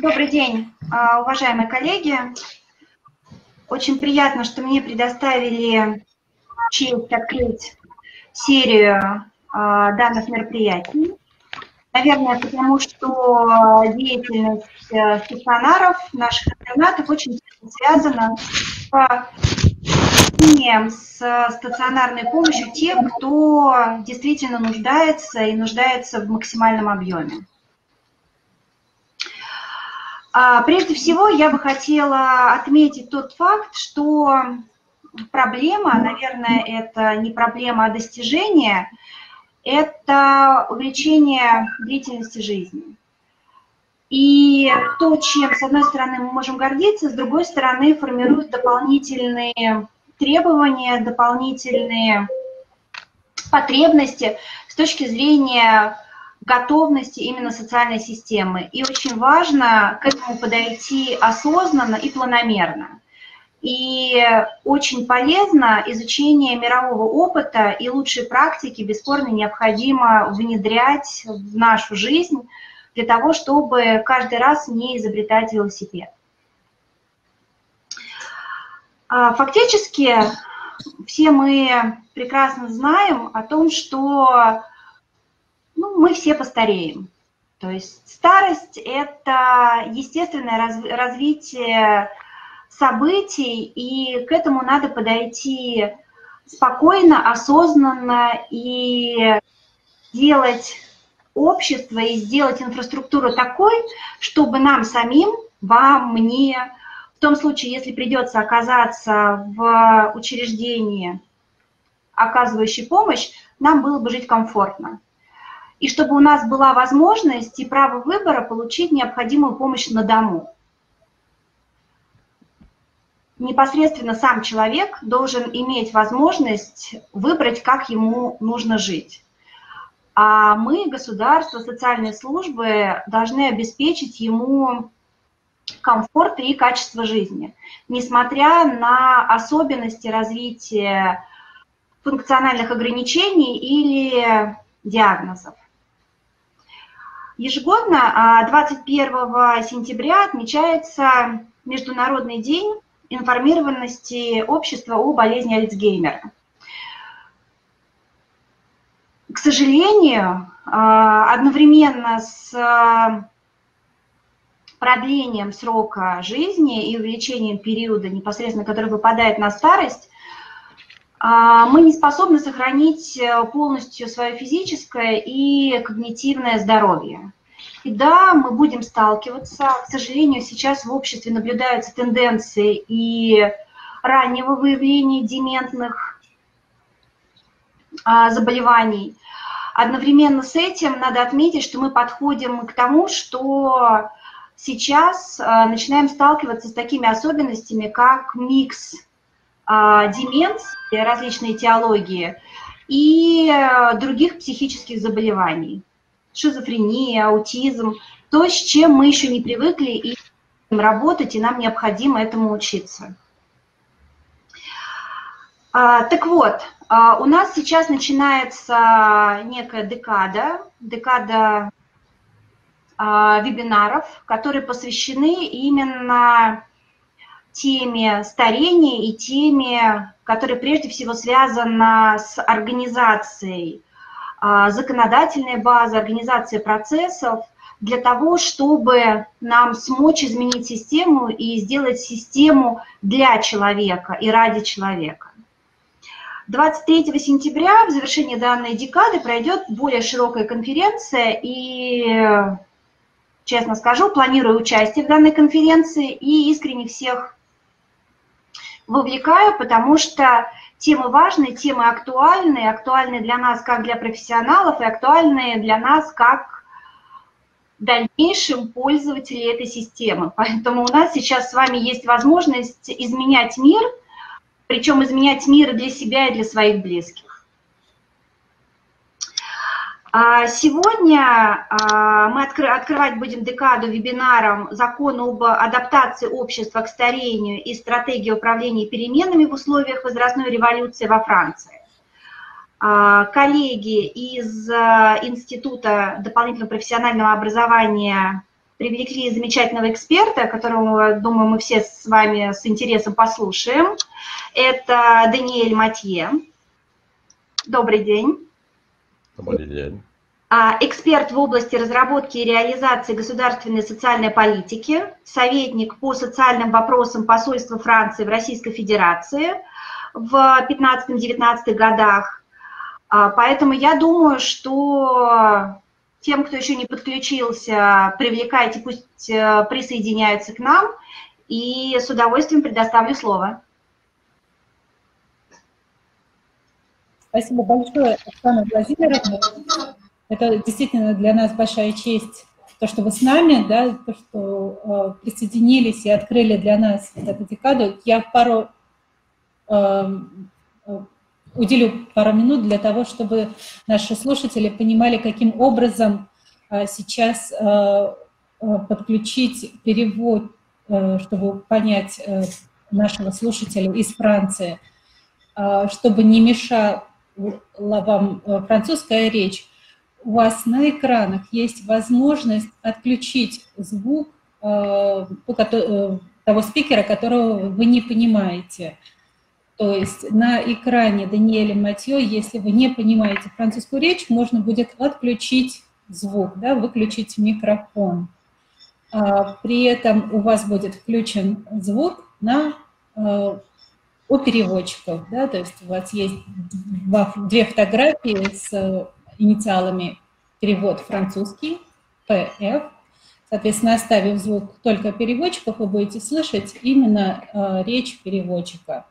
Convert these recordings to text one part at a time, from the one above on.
Добрый день, уважаемые коллеги. Очень приятно, что мне предоставили честь открыть серию данных мероприятий. Наверное, потому что деятельность стационаров, наших интернатов очень связана с стационарной помощью тех, кто действительно нуждается и нуждается в максимальном объеме. Прежде всего, я бы хотела отметить тот факт, что проблема, наверное, это не проблема, а достижение, это увеличение длительности жизни. И то, чем, с одной стороны, мы можем гордиться, с другой стороны, формирует дополнительные требования, дополнительные потребности с точки зрения готовности именно социальной системы. И очень важно к этому подойти осознанно и планомерно. И очень полезно изучение мирового опыта и лучшей практики бесспорно необходимо внедрять в нашу жизнь для того, чтобы каждый раз не изобретать велосипед. Фактически все мы прекрасно знаем о том, что мы все постареем. То есть старость – это естественное развитие событий, и к этому надо подойти спокойно, осознанно и сделать общество и сделать инфраструктуру такой, чтобы нам самим, вам, мне, в том случае, если придется оказаться в учреждении, оказывающей помощь, нам было бы жить комфортно. И чтобы у нас была возможность и право выбора получить необходимую помощь на дому. Непосредственно сам человек должен иметь возможность выбрать, как ему нужно жить. А мы, государство, социальные службы, должны обеспечить ему комфорт и качество жизни, несмотря на особенности развития функциональных ограничений или диагнозов. Ежегодно 21 сентября отмечается Международный день информированности общества о болезни Альцгеймера. К сожалению, одновременно с продлением срока жизни и увеличением периода, непосредственно который выпадает на старость, мы не способны сохранить полностью свое физическое и когнитивное здоровье. И да, мы будем сталкиваться. К сожалению, сейчас в обществе наблюдаются тенденции и раннего выявления дементных заболеваний. Одновременно с этим надо отметить, что мы подходим к тому, что сейчас начинаем сталкиваться с такими особенностями, как микс деменции, различные этиологии и других психических заболеваний. Шизофрения, аутизм, то, с чем мы еще не привыкли и работать, и нам необходимо этому учиться. Так вот, у нас сейчас начинается некая декада вебинаров, которые посвящены именно теме старения и теме, которая прежде всего связана с организацией законодательной базы, организацией процессов для того, чтобы нам смочь изменить систему и сделать систему для человека и ради человека. 23 сентября в завершении данной декады пройдет более широкая конференция, и, честно скажу, планирую участие в данной конференции и искренне всех вовлекаю, потому что темы важные, темы актуальны для нас как для профессионалов и актуальны для нас как дальнейшим пользователей этой системы. Поэтому у нас сейчас с вами есть возможность изменять мир, причем изменять мир для себя и для своих близких. Сегодня мы открывать будем декаду вебинаром «Закон об адаптации общества к старению и стратегии управления переменами в условиях возрастной революции во Франции». Коллеги из Института дополнительного профессионального образования привлекли замечательного эксперта, которого, думаю, мы все с вами с интересом послушаем. Это Даниэль Матье. Добрый день. Добрый день. Эксперт в области разработки и реализации государственной социальной политики, советник по социальным вопросам посольства Франции в Российской Федерации в 15-19 годах. Поэтому я думаю, что тем, кто еще не подключился, привлекайте, пусть присоединяются к нам, и с удовольствием предоставлю слово. Спасибо большое, Оксана Владимировна. Это действительно для нас большая честь, то, что вы с нами, да, то, что присоединились и открыли для нас эту декаду. Я уделю пару минут для того, чтобы наши слушатели понимали, каким образом сейчас подключить перевод, чтобы понять нашего слушателя из Франции, чтобы не мешала вам французская речь. У вас на экранах есть возможность отключить звук того спикера, которого вы не понимаете. То есть на экране Даниэля Матье, если вы не понимаете французскую речь, можно будет отключить звук, да, выключить микрофон. При этом у вас будет включен звук у переводчиков. Да, то есть у вас есть две фотографии с инициалами перевод французский, ПФ. Соответственно, оставив звук только переводчиков, вы будете слышать именно речь переводчика.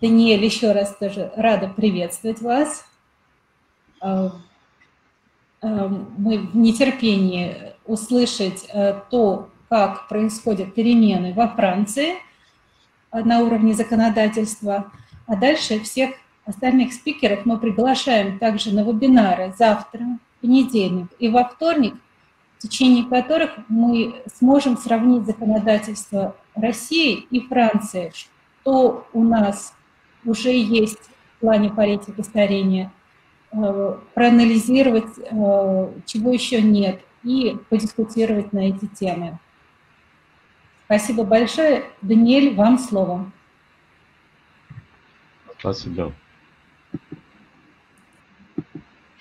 Даниэль, еще раз тоже рада приветствовать вас. Мы в нетерпении услышать то, как происходят перемены во Франции на уровне законодательства, а дальше всех остальных спикеров мы приглашаем также на вебинары завтра, в понедельник и во вторник, в течение которых мы сможем сравнить законодательство России и Франции, что у нас уже есть в плане политики старения, проанализировать, чего еще нет, и подискутировать на эти темы. Спасибо большое. Даниэль, вам слово. Спасибо.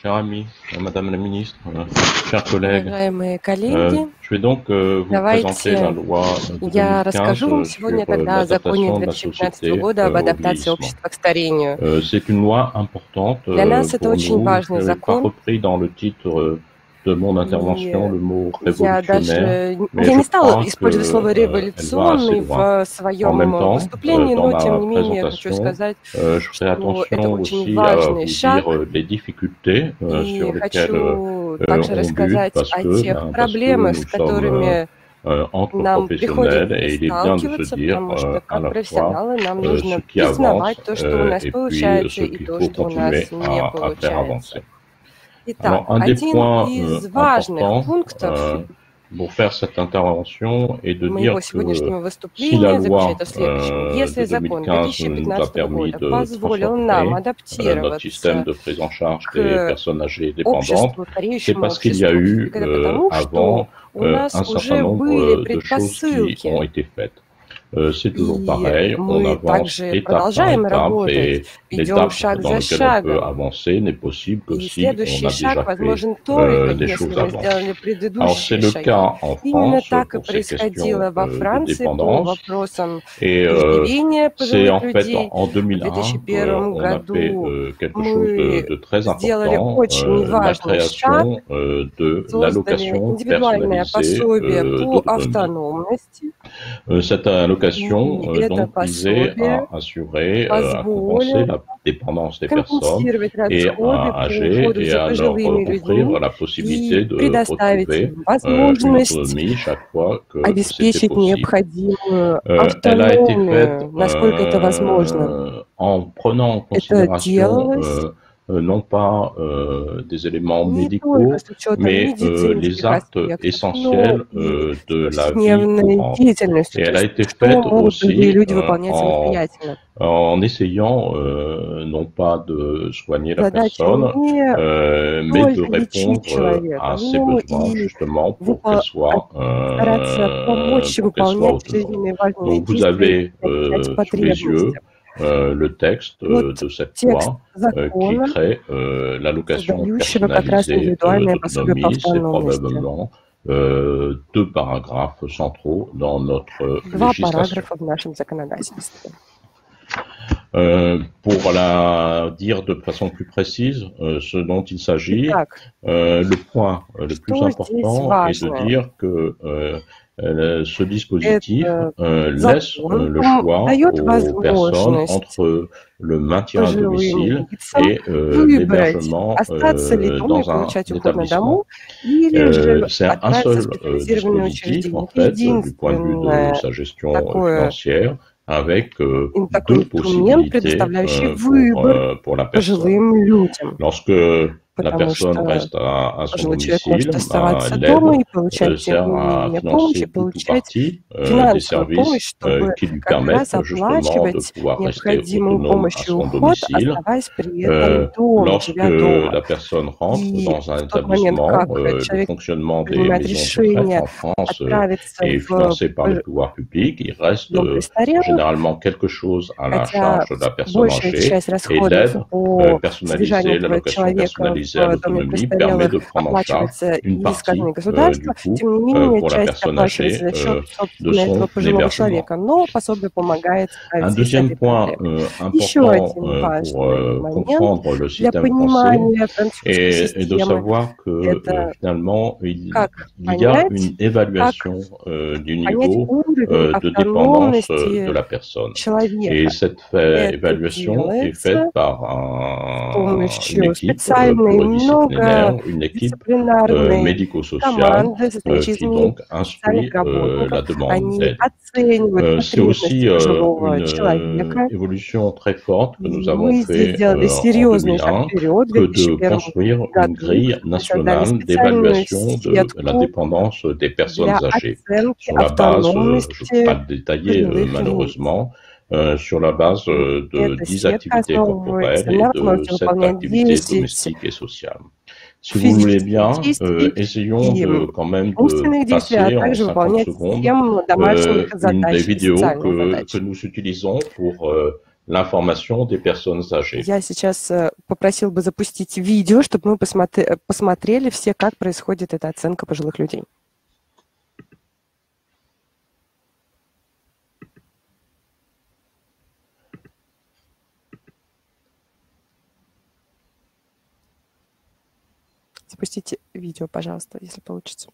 Chers amis, Madame la Ministre, chers collègues, Уважаемые коллеги, je vais donc vous présenter la loi de я расскажу вам 2015 сегодня sur тогда о законе l'adaptation de la 2015 société года об au адаптации vieillissement. общества к старению. C'est une loi importante Для нас это pour очень nous. важный Je n'ai pas закон. repris dans le titre de mon intervention le mot Я révolutionnaire, mais не je стала crois использовать слово qu'elle va assez «революционный» loin. в своем En même temps, выступлении, dans но тем ma не менее хочу présentation, сказать, je ferai что это attention очень aussi à важный vous шаг, dire les difficultés sur и lesquelles хочу также on bute, рассказать parce о que, тех parce que проблемах, nous с которыми entre нам professionnels, et приходится il est bien de se сталкиваться, dire потому что à как la fois профессионалы нам нужно ce qui avance признавать то, что у нас et puis получается, ce и qu'il то, faut что у нас continuer не à faire получается. avancer. Итак, Alors, un des один points из важных importants пунктов pour faire cette intervention est de dire моего que сегодняшнего si la выступления loi заключается в следующем. Если de закон 2015 nous a 2015 permis года de позволил нам transformer notre système адаптироваться de prise en charge des к personnes âgées dépendantes, обществу, c'est стареющему parce qu'il y a обществу, eu это потому, что avant у нас un certain уже nombre были de choses qui ont предпосылки. été faites. C'est toujours И pareil, on мы avance также étape par продолжаем étape, et работать, идем l'étape шаг dans за laquelle on peut шагом. avancer n'est possible que И si on a следующий déjà шаг fait возможен только, des если choses мы avant. сделали Alors c'est предыдущие le шаги. cas en Именно France так и pour ces questions происходило во de Франции по dépendance. вопросам Et иждивения c'est en пожилых fait людей. en В 2001 2001 qu'on a fait году quelque chose мы de très сделали important, очень la важный шаг, création de создали l'allocation индивидуальное personnalisée пособие по d'autonomie. автономности. Cette allocation И это donc visait пособие à assurer, à compenser позволило la dépendance des personnes компенсировать et расходы à по âgées уходу et за à leur пожилыми людьми offrir la possibilité и de предоставить retrouver им une возможность autonomie chaque fois que c'était обеспечить possible. необходимую Elle a été faite автономию, насколько это возможно. en prenant en Это considération делалось non pas des éléments не médicaux, только с учетом mais les медицинских actes аспектов, но essentiels и с de la vie повседневной courante. деятельностью, Et то elle a есть été что faite могут другие aussi люди выполнять самостоятельно. en essayant non pas de soigner la Задача personne, не mais de только лечить répondre человека, à ses но besoins и justement pour qu'elle soit, стараться помочь выполнять autonome. жизненные важные Donc vous действия, avez удовлетворять sous les yeux потребности. le texte Вот de cette текст loi qui закона, crée l'allocation создающего как раз personnalisée индивидуальное пособие по d'autonomie. C'est автономности. probablement deux paragraphes centraux dans notre Два législation. параграфа в нашем законодательстве. Pour la dire de façon plus précise, ce dont il s'agit, Итак, le point le plus что здесь important est de важно? dire que ce dispositif Это laisse закон le choix дает aux personnes возможность entre le maintien à пожилым domicile лицам et выбрать, l'hébergement остаться ли дома и dans un получать уход на établissement. дому, или же C'est un отправиться в seul специализированное dispositif, en учреждение. fait, du point de vue de Единственное sa gestion такое, financière, avec такой deux инструмент, possibilités предоставляющий выбор pour la personne. пожилым людям. Lorsque la Потому personne что reste à son пожилой человек domicile, может оставаться l'aide дома и получать, тем sert не à менее, помощь, и financer tout ou получать partie des финансовую помощь, services чтобы qui lui как раз permettent justement de оплачивать pouvoir rester необходимую autonome помощь à и son уход, domicile. оставаясь при этом дома, Lorsque живя дома. la personne rentre И dans un в тот момент, établissement, как le человек fonctionnement des принимает maisons de retraite решение en France отправиться est в financé par le pouvoir public. Il reste дом престарелых, généralement quelque chose à la хотя charge de la personne большая âgée, часть et расходов l'aide по personnalisée, содержанию этого l'allocation человека personnalisée à в доме l'autonomie permet престарелых de prendre en charge оплачивается une из казны partie du государства, coût тем не менее pour la часть personne оплачивается âgée за счет, de собственно, этого son пожилого hébergement. человека, но пособие помогает Un справиться и с deuxième этой point проблемой. Еще important один pour важный момент comprendre le для système français понимания французской est de системы – savoir que это finalement il как y a понять, une как évaluation du понять niveau уровень de dépendance de автономности la personne. Et человека. cette Это évaluation est faite делается par с une помощью équipe специальной, pluridisciplinaire, une équipe многодисциплинарной médico-sociale команды, состоящей из qui donc специальных instruit работников. la demande Они d'aide. оценивают C'est aussi потребности пожилого une человека. évolution très forte que nous avons Мы здесь fait сделали en серьезный шаг 2001 вперед в que de 2001 construire une году. grille Мы создали nationale специальную d'évaluation de la сетку dépendance des personnes для âgées. оценки Sur la base, je ne автономности peux pas le détailler пожилых лиц. malheureusement, sur la base de Эта 10 сетка activités corporelles основывается et на de возможности 7 выполнять activités 10 domestiques et sociales. Si vous voulez bien, essayons quand même умственных de действий, а passer en также 50 выполнять secondes 7 домашних une des задач и vidéos социальных задач. que nous utilisons pour l'information des personnes âgées. Я сейчас попросил бы запустить видео, чтобы мы посмотрели все, как происходит эта оценка пожилых людей. Запустите видео, пожалуйста, если получится.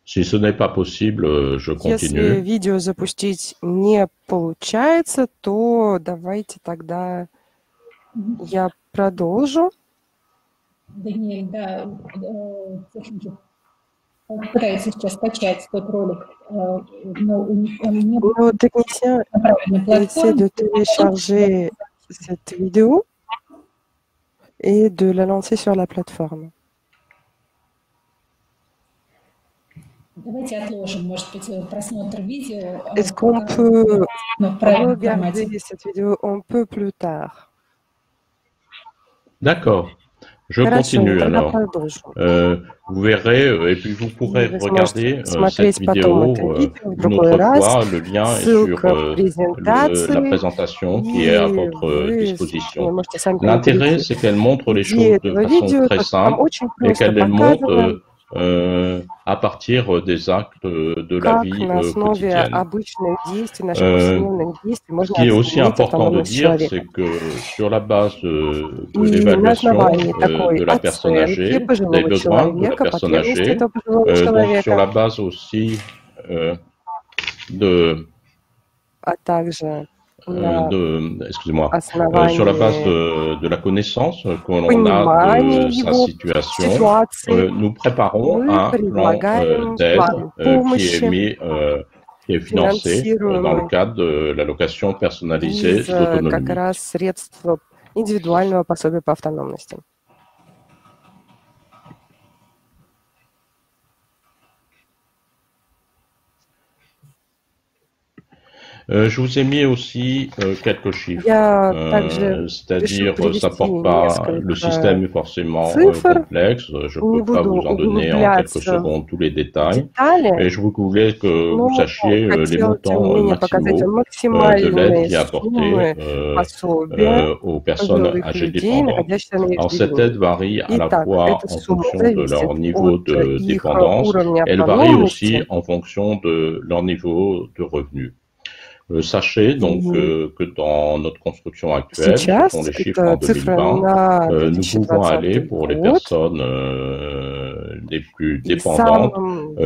Si ce n'est pas possible, je Если continue. видео запустить не получается, то давайте тогда я продолжу. Даниэль, да, пытается сейчас скачать тот ролик, но он не Le technicien essaie de télécharger cette vidéo et de la lancer sur la plateforme. Давайте отложим, может быть, просмотр видео. Est-ce qu'on peut в правильном regarder формате. cette vidéo un peu plus tard? D'accord. Je Хорошо, continue тогда alors. продолжу. Vous verrez, et puis vous pourrez Вы regarder сможете смотреть cette потом vidéo это видео в une другой autre раз. fois. Le lien est sur Ссылка в la презентации. présentation qui est à votre Вы disposition. можете сами L'intérêt, перейти. c'est qu'elle montre les Идея choses de этого façon видео, très то, что там simple очень et просто qu'elle les показано, montre à partir des actes de la как vie на основе quotidienne. обычных действий, наших повседневных действий Ce можно qui est aussi оценить important de автономность dire, человека. c'est que sur la base de И на l'évaluation основании такой de la personne оценки âgée, des пожилого besoins de la человека, personne потребностей âgée, этого пожилого donc sur человека, la base aussi de а также excusez-moi, sur la base de la connaissance que l'on a de sa situation, nous préparons un plan d'aide qui est financé dans le cadre de l'allocation personnalisée d'autonomie. Je vous ai mis aussi quelques chiffres, c'est-à-dire ça porte pas, le système est forcément complexe, je peux pas vous en donner en quelques secondes tous les détails, et je voulais que vous sachiez les montants maximaux de l'aide qui est apportée aux personnes âgées dépendantes. Alors cette aide varie à la fois en fonction de leur niveau de dépendance, elle varie aussi en fonction de leur niveau de revenu. Sachez donc que dans notre construction actuelle, ce sont les chiffres en 2020, nous pouvons aller pour les personnes les plus dépendantes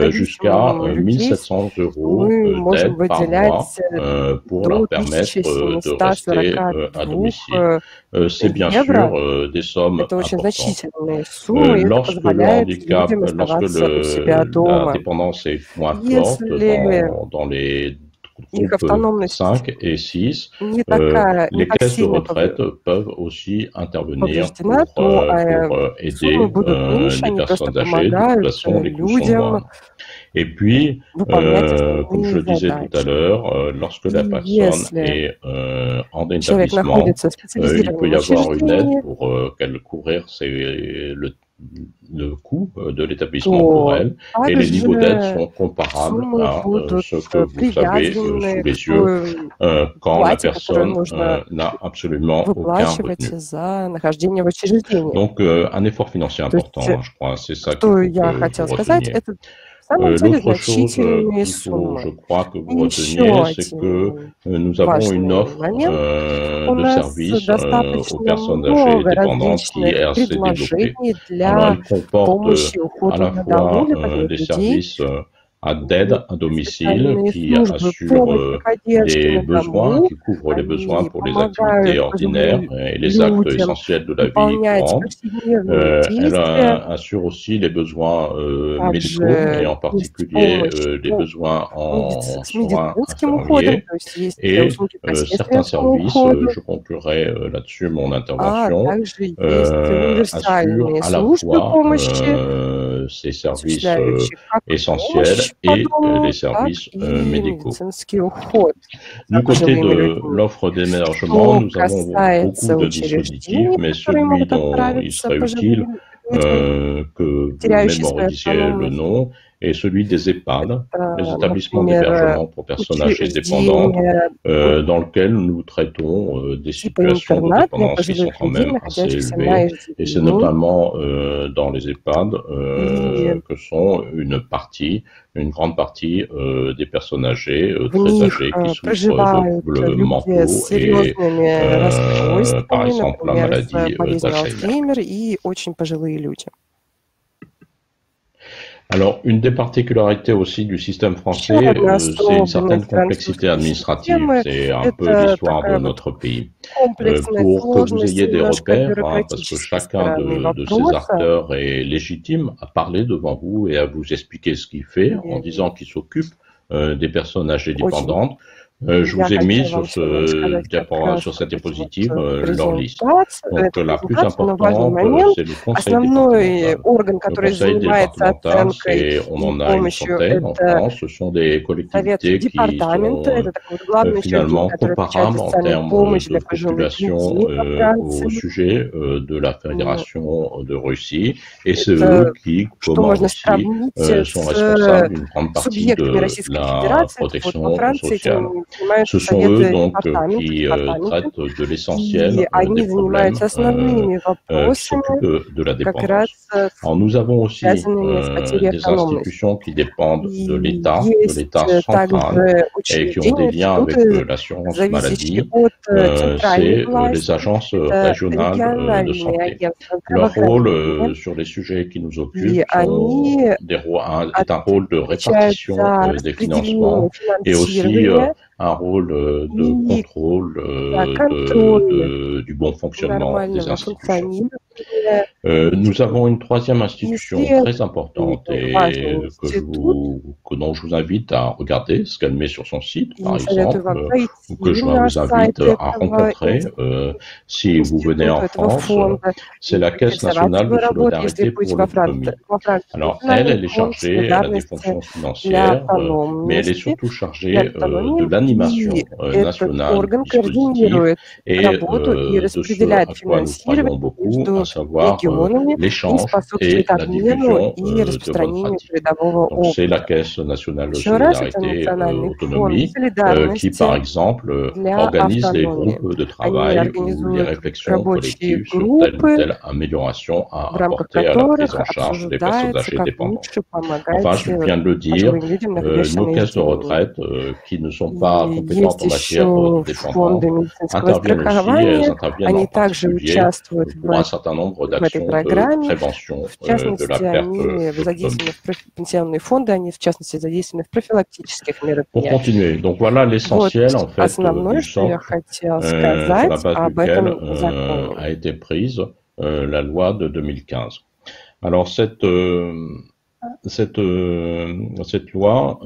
jusqu'à 1700 € d'aide par mois pour leur permettre de rester à domicile. C'est bien sûr des sommes importantes. Lorsque le handicap, lorsque la dépendance est moins forte dans les groupes 5 et 6, les caisses de retraite peuvent aussi intervenir pour aider les personnes âgées, de toute façon les coûts sont moindres. Et puis, comme je le disais tout à l'heure, lorsque la personne est en établissement, il peut y avoir une aide pour qu'elle couvrir le coût de l'établissement pour elle, et les niveaux d'aide sont comparables à ce que vous avez sous les yeux quand la personne n'a absolument aucun revenu. Donc un effort financier important, je crois, c'est ça qu'il faut retenir. L'autre chose qu'il faut, je crois, que vous reteniez, c'est que nous avons une offre de services aux personnes âgées dépendantes qui est assez développée. Alors, elle comporte à la fois des services d'aide à domicile qui assure les besoins, qui couvre les besoins pour les activités ordinaires et les actes essentiels de la vie courante. Elle assure aussi les besoins médicaux et en particulier les besoins en soins infirmiers et certains services, je conclurai là-dessus mon intervention, assurent à la fois ces services essentiels et les services médicaux. Du côté de l'offre d'hébergement, nous avons beaucoup de dispositifs, mais celui dont il serait utile que vous mémorisiez le nom est celui des EHPAD, les établissements d'hébergement pour personnes âgées dépendantes, dans lequel nous traitons des situations de dépendance qui sont quand même assez élevées, et c'est notamment dans les EHPAD que sont une grande partie des personnes âgées, très âgées, qui souffrent de troubles mentaux et par exemple la maladie d'Alzheimer. Alors, une des particularités aussi du système français, c'est une certaine complexité administrative. C'est un peu l'histoire de notre pays. Pour que vous ayez des repères, parce que chacun de ces acteurs est légitime à parler devant vous et à vous expliquer ce qu'il fait en disant qu'il s'occupe des personnes âgées dépendantes. Je vous ai mis sur cette diapositive leur liste. Donc la plus importante, c'est le conseil départemental. On en a une centaine en France. Ce sont des collectivités qui sont finalement comparables en termes de population au sujet de la Fédération de Russie. Et c'est eux qui, comme en Russie, sont responsables d'une grande partie de la protection sociale. Ce sont eux donc qui traitent de l'essentiel des problèmes, qui s'occupent de la dépendance. Alors nous avons aussi des institutions qui dépendent de l'État central et qui ont des liens avec l'assurance maladie. C'est les agences régionales de santé. Leur rôle sur les sujets qui nous occupent est un rôle de répartition des financements et aussi un rôle de contrôle du bon fonctionnement des institutions. Nous avons une troisième institution très importante et dont je vous invite à regarder ce qu'elle met sur son site, par exemple, ou que je vous invite à rencontrer si vous venez en France. C'est la Caisse nationale de solidarité pour l'autonomie. Alors, elle est chargée, elle a des fonctions financières, mais elle est surtout chargée de l'animation nationale du dispositif et de ce à quoi nous croyons beaucoup, à savoir l'échange et la diffusion de bonnes pratiques. Donc, c'est la Caisse nationale de solidarité autonomie qui, par exemple, organise les groupes de travail ou les réflexions collectives sur telle ou telle amélioration à apporter à la prise en charge des personnes âgées dépendantes. Enfin, je viens de le dire, nos caisses de retraite qui ne sont pas compétentes en matière de dépendance interviennent aussi, elles interviennent en particulier pour un certain nombre d'actions de prévention de la perte d'autonomie. Pour continuer, donc voilà l'essentiel en fait du socle sur la base duquel a été prise la loi de 2015. Alors cette loi,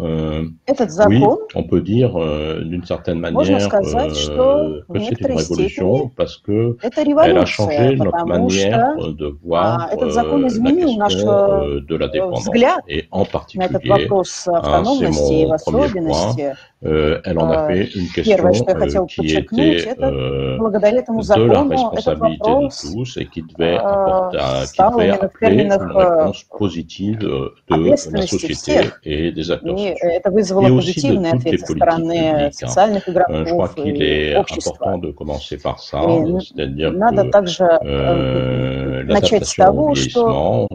oui, on peut dire d'une certaine manière que c'est une révolution parce que elle a changé notre manière de voir la question de la dépendance. Et en particulier, c'est mon premier point, elle en a fait une question qui était de la responsabilité de tous et qui devait appeler une réponse positive de la société et des acteurs sociaux, et aussi de toutes les politiques publiques. Je crois qu'il est important de commencer par ça, c'est-à-dire que l'adaptation au vieillissement,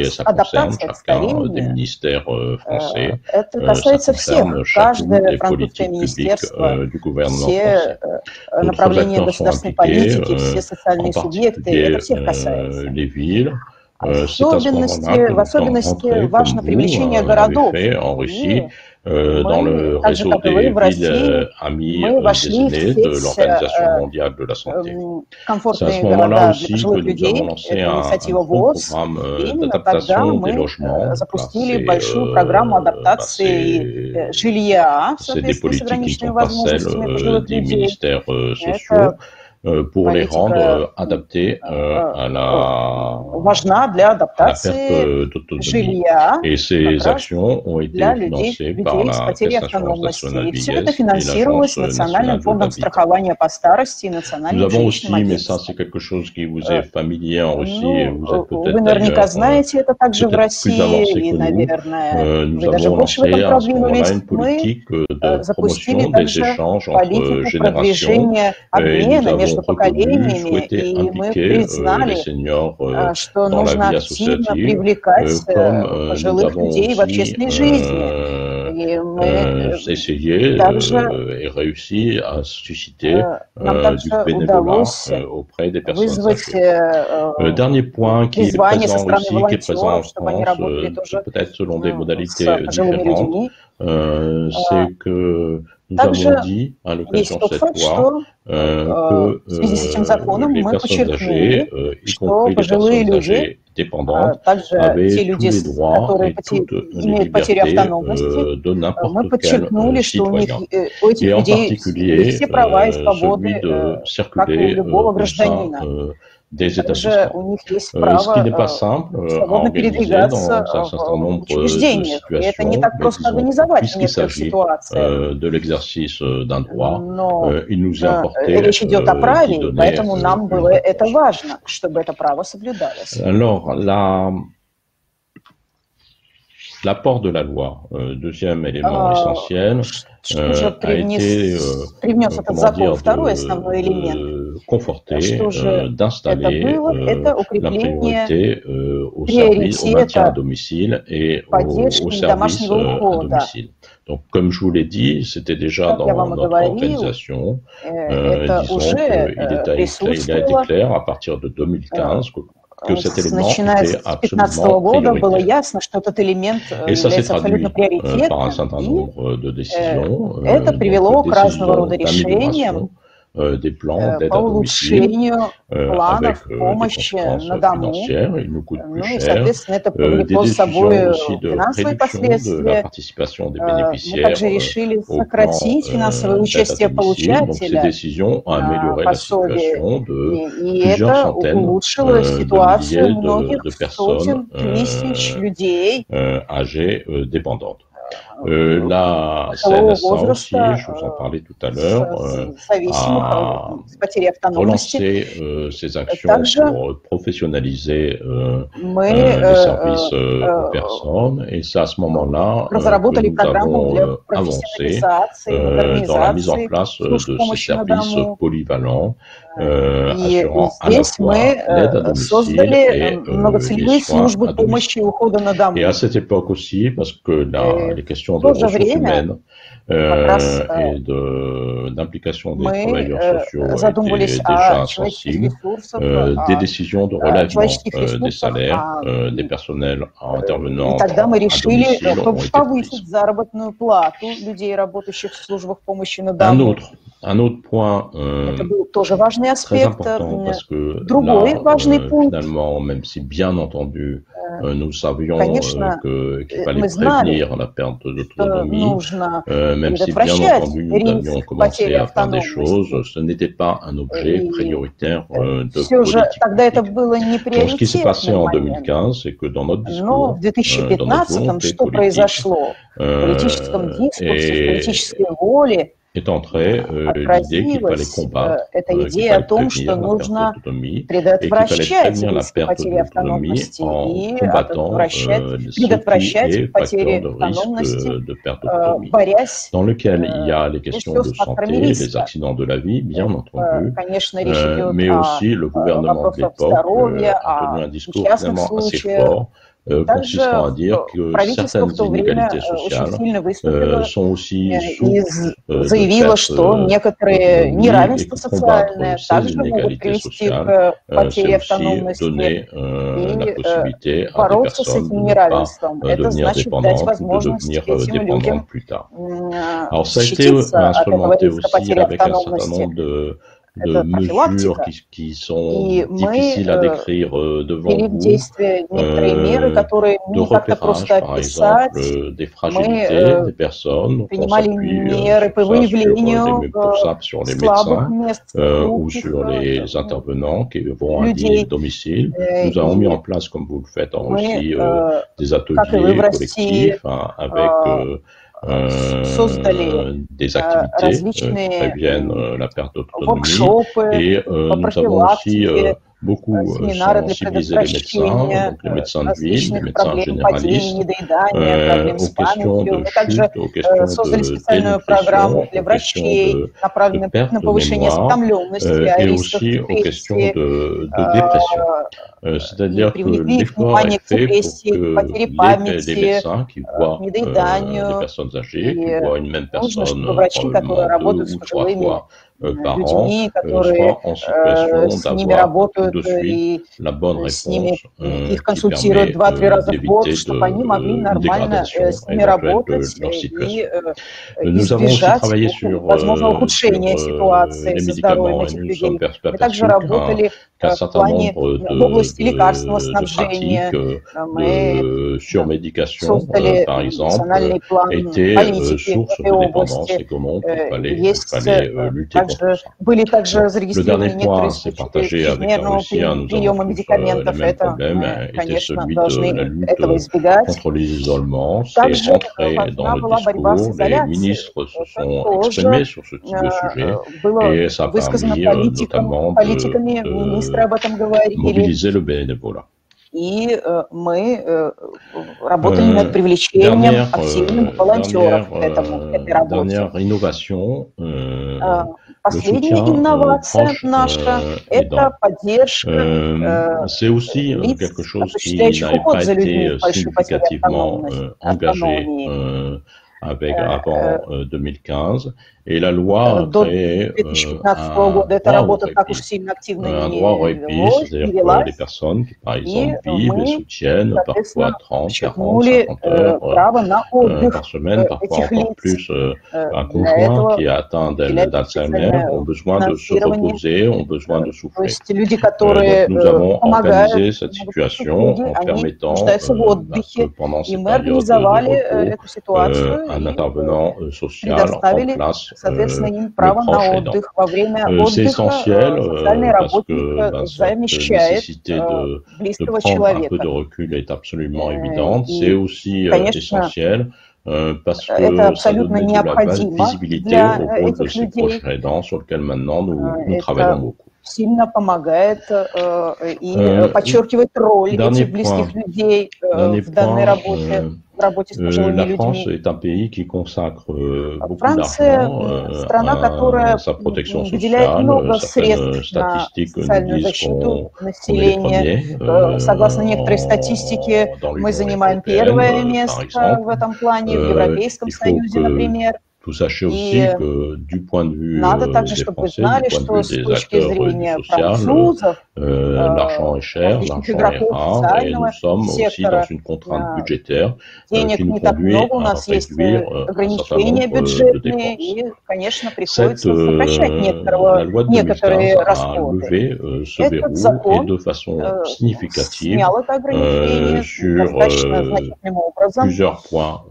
ça concerne chacun des ministères français, ça concerne chacune des politiques publiques du gouvernement français. D'autres acteurs sont impliqués, en particulier les villes. C'est à ce moment-là que nous sommes rentrés, comme vous l'avez fait en Russie, dans le réseau des villes amies désignées de l'Organisation mondiale de la santé. C'est à ce moment-là aussi que nous avons lancé un gros programme d'adaptation des logements. C'est des politiques qui ne sont pas celles des ministères sociaux, pour les rendre adaptés à la perte d'autonomie. Et ces actions ont été financées par la Caisse nationale vieillesse et l'Agence nationale de l'habitat. Nous avons aussi, mais ça c'est quelque chose qui vous est familier en Russie, et vous êtes peut-être plus avancé que nous, nous avons lancé à ce moment-là une politique de promotion des échanges entre générations, et nous avons reconnu, souhaité impliquer les seniors dans la vie associative, comme nous avons aussi essayé et réussi à susciter du bénévolat auprès des personnes âgées. Dernier point qui est présent en Russie, qui est présent en France, peut-être selon des modalités différentes, c'est que nous avons dit à l'occasion de cette loi que les personnes âgées, y compris les personnes âgées dépendantes, avaient tous les droits et toutes les libertés de n'importe quel citoyen. Et en particulier celui de circuler au sein des établissements. Ce qui n'est pas simple à organiser dans un certain nombre de situations, mais puisqu'il s'agit de l'exercice d'un droit, il nous est importé d'y donner. Alors, l'apport de la loi, deuxième élément essentiel, a été conforté, d'installer la priorité au maintien à domicile et au service à domicile. Donc, comme je vous l'ai dit, c'était déjà dans notre organisation. Disons qu'il a été clair à partir de 2015 que cet élément était absolument prioritaire. Et ça s'est traduit par un certain nombre de décisions, d'amélioration des plans d'aide à domicile avec des conséquences financières, il nous coûte plus cher, des décisions aussi de réduction de la participation des bénéficiaires au plan d'aide à domicile. Donc ces décisions ont amélioré la situation de plusieurs centaines de milliers de personnes âgées dépendantes. La CNSA aussi, je vous en parlais tout à l'heure, a relancé ses actions pour professionnaliser les services aux personnes. Et c'est à ce moment-là que nous avons avancé dans la mise en place de ces services polyvalents, assurant à la fois l'aide à domicile et les soins à domicile. Et à cette époque aussi, parce que les questions de ressources humaines et d'implication des travailleurs sociaux étaient déjà sensibles, des décisions de relèvement des salaires des personnels intervenant à domicile ont été prises. Un autre point très important, parce que là, finalement, même si bien entendu nous savions qu'il fallait prévenir la perte d'autonomie, même si bien entendu nous avions commencé à faire des choses, ce n'était pas un objet prioritaire de politique publique. Donc ce qui s'est passé en 2015, c'est que dans notre discours, dans notre volonté politique, est entrée l'idée qu'il fallait combattre, qu'il fallait prévenir la perte d'autonomie et qu'il fallait prévenir la perte d'autonomie en combattant ce qui est facteur de risque de perte d'autonomie, dans lequel il y a les questions de santé, les accidents de la vie, bien entendu, mais aussi le gouvernement de l'époque a tenu un discours vraiment assez fort, consistant à dire que certaines inégalités sociales sont aussi sources de perte d'autonomie et que combattre ces inégalités sociales, c'est aussi donner la possibilité à des personnes de ne pas devenir dépendantes ou de devenir dépendantes plus tard. Alors ça a été instrumenté aussi avec un certain nombre de mesures qui sont difficiles à décrire devant vous, de repérage par exemple des fragilités des personnes, on s'appuie sur les médecins ou sur les intervenants qui vont à un domicile. Nous avons mis en place, comme vous le faites en Russie, des ateliers collectifs avec des activités qui préviennent la perte d'autonomie et nous avons aussi beaucoup sensibilisé les médecins, donc les médecins de ville, les médecins généralistes, aux questions de chute, aux questions de dénutrition, aux questions de perte de mémoire et aussi aux questions de dépression. C'est-à-dire que l'effort est fait pour que les médecins qui voient des personnes âgées, qui voient une même personne probablement 2 ou 3 fois par an, soient en situation d'avoir tout de suite la bonne réponse qui permet d'éviter une dégradation éventuelle de leur situation. Nous avons aussi travaillé sur les médicaments et nous sommes persuadés qu'un certain nombre de pratiques de surmédication, par exemple, étaient source de dépendance et comment il fallait lutter contre ça. Le dernier point, c'est partagé avec la Russie, nous avons tous les mêmes problèmes, était celui de la lutte contre l'isolement. C'est entré dans le discours, les ministres se sont exprimés sur ce type de sujet et ça a permis notamment de mobiliser le bénévolat. И мы работали над привлечением активных волонтеров к этой работе. Dernière innovation, Последняя инновация наша – это поддержка, c'est aussi quelque chose qui n'avait pas été significativement engagé avant 2015. Et la loi a créé un droit au répit, c'est-à-dire que les personnes qui, par exemple, vivent et soutiennent parfois 30, 40, 50 heures par semaine, parfois encore plus, un conjoint qui est atteint d'Alzheimer ont besoin de se reposer, ont besoin de souffler. Donc nous avons organisé cette situation en permettant que pendant cette période de repos, un intervenant social en place le proche aidant. C'est essentiel parce que cette nécessité de prendre un peu de recul est absolument évidente. C'est aussi essentiel parce que ça donne de la visibilité au rôle de ces proches aidants sur lequel maintenant nous travaillons beaucoup. Сильно помогает и подчеркивает роль этих близких людей в данной работе. La France est un pays qui consacre beaucoup d'argent à sa protection sociale. Certaines statistiques nous disent qu'on est les premiers. Согласно некоторой статистике, мы занимаем первое место в этом плане, в Европейском Союзе, например. Vous sachez aussi que du point de vue des Français, du point de vue des acteurs sociaux, l'argent est cher, l'argent est rare et nous sommes aussi dans une contrainte budgétaire qui nous conduit à réduire un certain nombre de dépenses. La loi de 2015 a levé ce verrou et de façon significative sur plusieurs points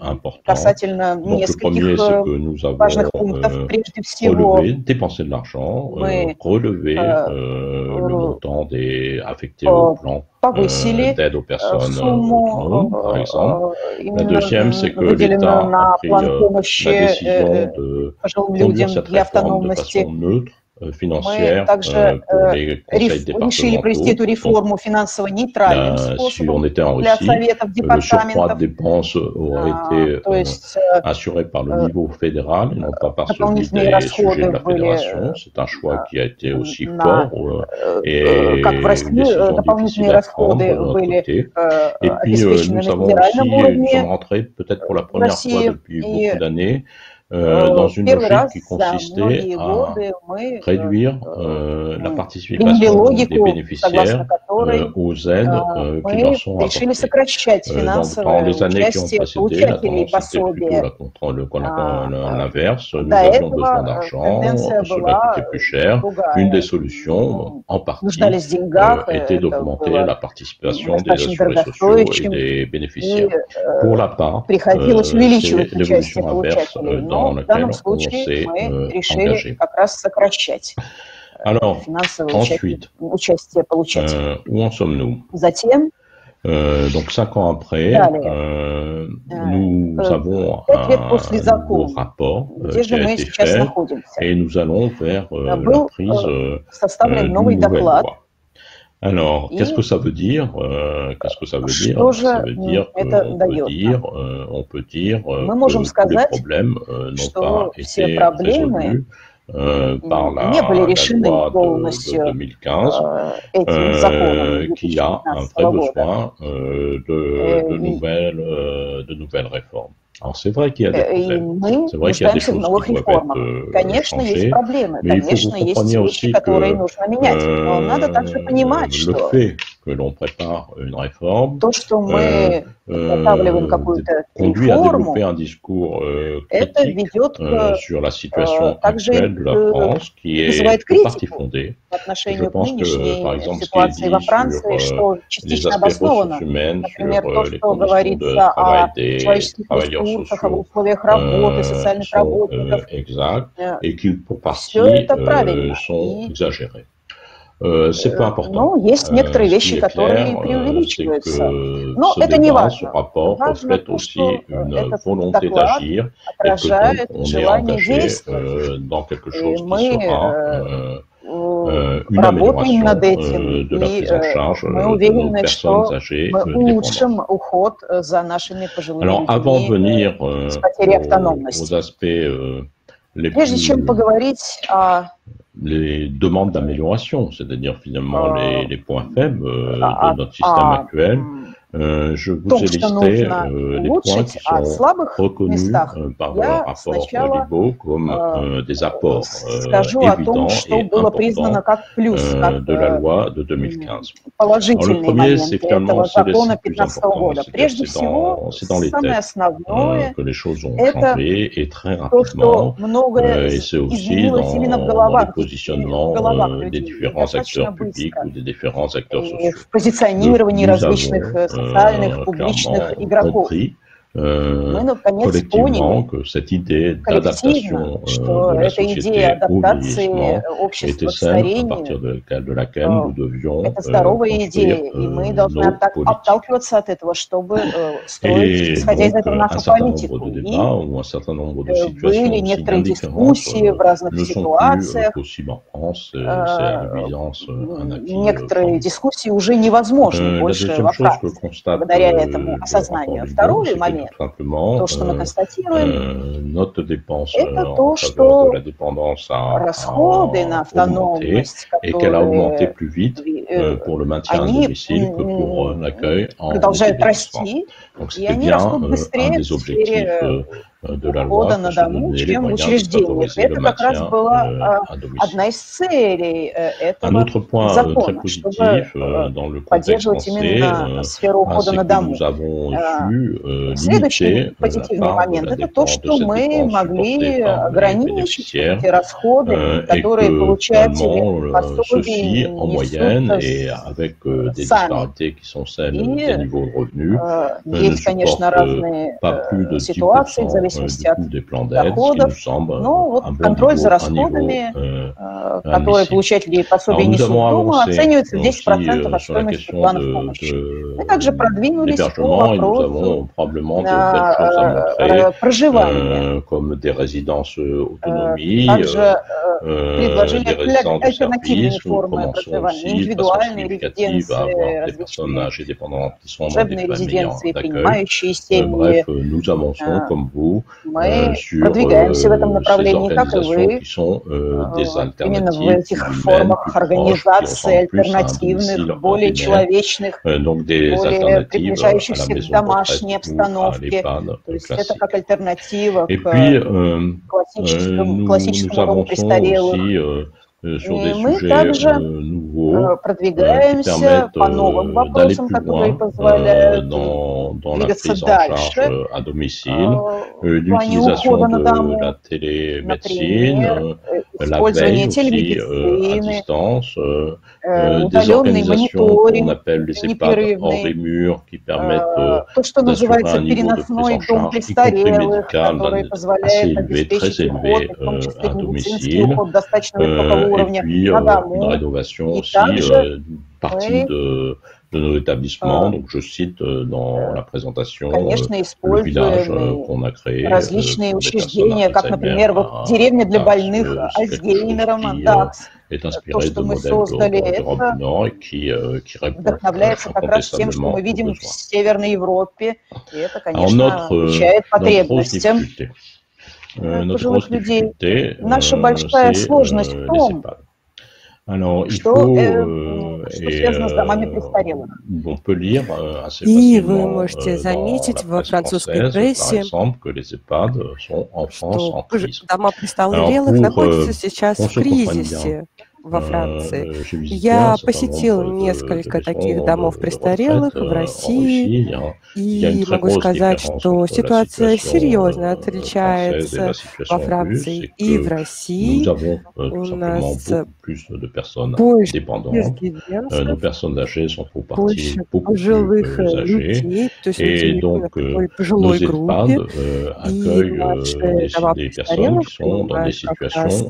importants. Donc le premier, c'est que nous avons relevé, dépensé de l'argent, relevé le montant affecté au plan d'aide aux personnes autonomes, par exemple. La deuxième, c'est que l'État a pris la décision de conduire cette réforme de façon neutre, financière pour les conseils départementaux. Si on était en Russie, le surcroît de dépenses aurait été assuré par le niveau fédéral et non pas par celui des sujets de la fédération. C'est un choix qui a été aussi fort et une décision difficile à prendre de notre côté. Et puis nous sommes rentrés peut-être pour la première fois depuis beaucoup d'années dans une logique qui consistait à réduire la participation des bénéficiaires aux aides qui leur sont apportées. Dans les années qui ont précédé, la tendance était plutôt l'inverse. Nous avions besoin d'argent, cela coûtait plus cher. Une des solutions, en partie, était d'augmenter la participation des assurés sociaux et des bénéficiaires. Pour la part, c'est l'évolution inverse dans laquelle on s'est engagé. Alors, ensuite, où en sommes-nous? Donc 5 ans après, nous avons un nouveau rapport qui a été fait et nous allons vers la prise d'une nouvelle loi. Alors, qu'est-ce que ça veut dire? Ça veut dire qu'on peut dire que tous les problèmes n'ont pas été résolus par la loi de 2015 qui a un vrai besoin de nouvelles réformes. Alors c'est vrai qu'il y a des problèmes, c'est vrai qu'il y a des choses qui doivent être changées, mais il faut que vous compreniez aussi que le fait que l'on prépare une réforme conduit à développer un discours critique sur la situation actuelle de la France qui est pour partie fondée. Je pense que, par exemple, ce qui est dit sur les aspects ressources humaines, sur les conditions de travail des travailleurs sociaux sont exacts et qui, pour partie, sont exagérés. C'est peu important. Ce qui est clair, c'est que ce débat, ce rapport reflète aussi une volonté d'agir et que donc on est engagé dans quelque chose qui sera une amélioration de la prise en charge de nos personnes âgées dépendantes. Alors, avant de venir aux aspects les demandes d'amélioration, c'est-à-dire finalement les points faibles de notre système actuel, Je vous ai listé les points qui sont reconnus par le rapport Libaud comme des apports évidents et importants de la loi de 2015. Alors, le premier, c'est finalement c'est les plus importants. C'est dans les textes que les choses ont changé et très rapidement. Et c'est aussi dans le positionnement des différents acteurs publics ou des différents acteurs sociaux. Nous avons compris collectivement que cette idée d'adaptation de la société au vieillissement était celle à partir de laquelle nous devions construire nos politiques. Et donc, un certain nombre de débats ou un certain nombre de situations aussi d'indifférence ne sont plus possibles en France. C'est à l'évidence un acquis. Некоторые дискуссии уже невозможны больше во Франции благодаря этому осознанию. Второй момент. Tout simplement, notre dépense en faveur de la dépendance a augmenté et qu'elle a augmenté plus vite pour le maintien à domicile que pour l'accueil en établissement. Donc c'était bien un des objectifs de la loi, que se donner les moyens de favoriser le maintien à domicile. Un autre point très positif dans le contexte français, c'est que nous avons su limiter la part de la dépense de cette dépense supportée par les bénéficiaires et que finalement ceci en moyenne et avec des disparités qui sont celles des niveaux de revenus ne supportent pas plus de 10% du coût des plans d'aide, ce qui nous semble un bon niveau, которые получатели пособий несут дома, оценивается в 10% от sur la стоимости планов помощи. Мы также продвинулись по вопросу проживания. Comme des résidences autonomie, также des résidences de service, nous commençons aussi de façon significative à avoir des personnes âgées dépendantes qui sont dans des familles d'accueil. Bref, nous avançons comme vous sur ces organisations qui sont des alternatives humaines, plus proches, qui ressemblent plus à un domicile ordinaire, donc des alternatives à la maison de retraite ou à l'EHPAD classique. Et puis, nous avançons aussi sur des sujets nouveaux qui permettent d'aller plus loin dans la prise en charge à domicile, l'utilisation de la télémédecine, la veille aussi à distance, des organisations qu'on appelle les EHPAD hors des murs qui permettent d'assurer un niveau de prise en charge, y compris médical, assez élevé, très élevé à domicile. Et puis une rénovation aussi d'une partie de nos établissements. Donc je cite dans la présentation le village qu'on a créé различные учреждения, как, например, вот деревня для больных Альцгеймером, est inspiré de modèles d'Europe du Nord et qui répond вдохновляется как раз тем, что мы видим в Северной Европе, и это, конечно, отвечает потребностям пожилых людей. Наша большая сложность в том, что связано с домами престарелых. И вы можете заметить во французской прессе, что дома престарелых находятся сейчас в кризисе во Франции. Я посетил несколько таких домов престарелых в России и могу сказать, что ситуация серьезно отличается во Франции и в России. У нас больше резидентов, больше пожилых людей, то есть люди на такой пожилой группе, и наши дома престарелых принимают как раз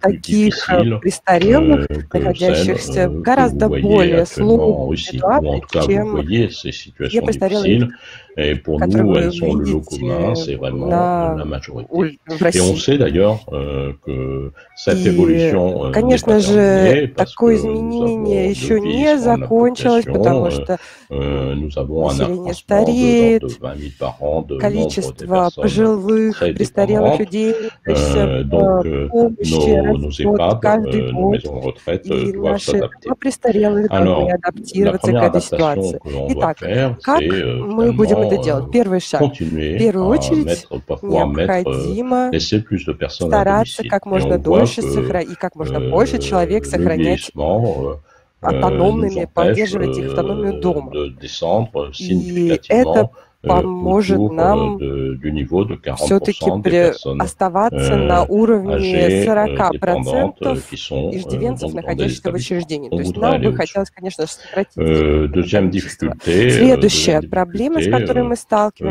таких престарелых, находящихся в гораздо более сложной ситуации, чем те престарелые, Et pour nous, elles sont le lot commun, c'est vraiment la majorité. Et on sait d'ailleurs que cette évolution n'est pas terminée parce que nous avons un accroissement de 20 000 par an de nombre de personnes très dépendantes. Donc nos EHPAD, nos maisons de retraite doivent s'adapter. Alors, la première adaptation que l'on doit faire, c'est continuer à laisser plus de personnes à domicile. Et on voit que le vieillissement nous empêche de descendre significativement autour du niveau de 40% des personnes âgées dépendantes qui sont dans des établissements. On voudrait aller au-dessus. Deuxième difficulté,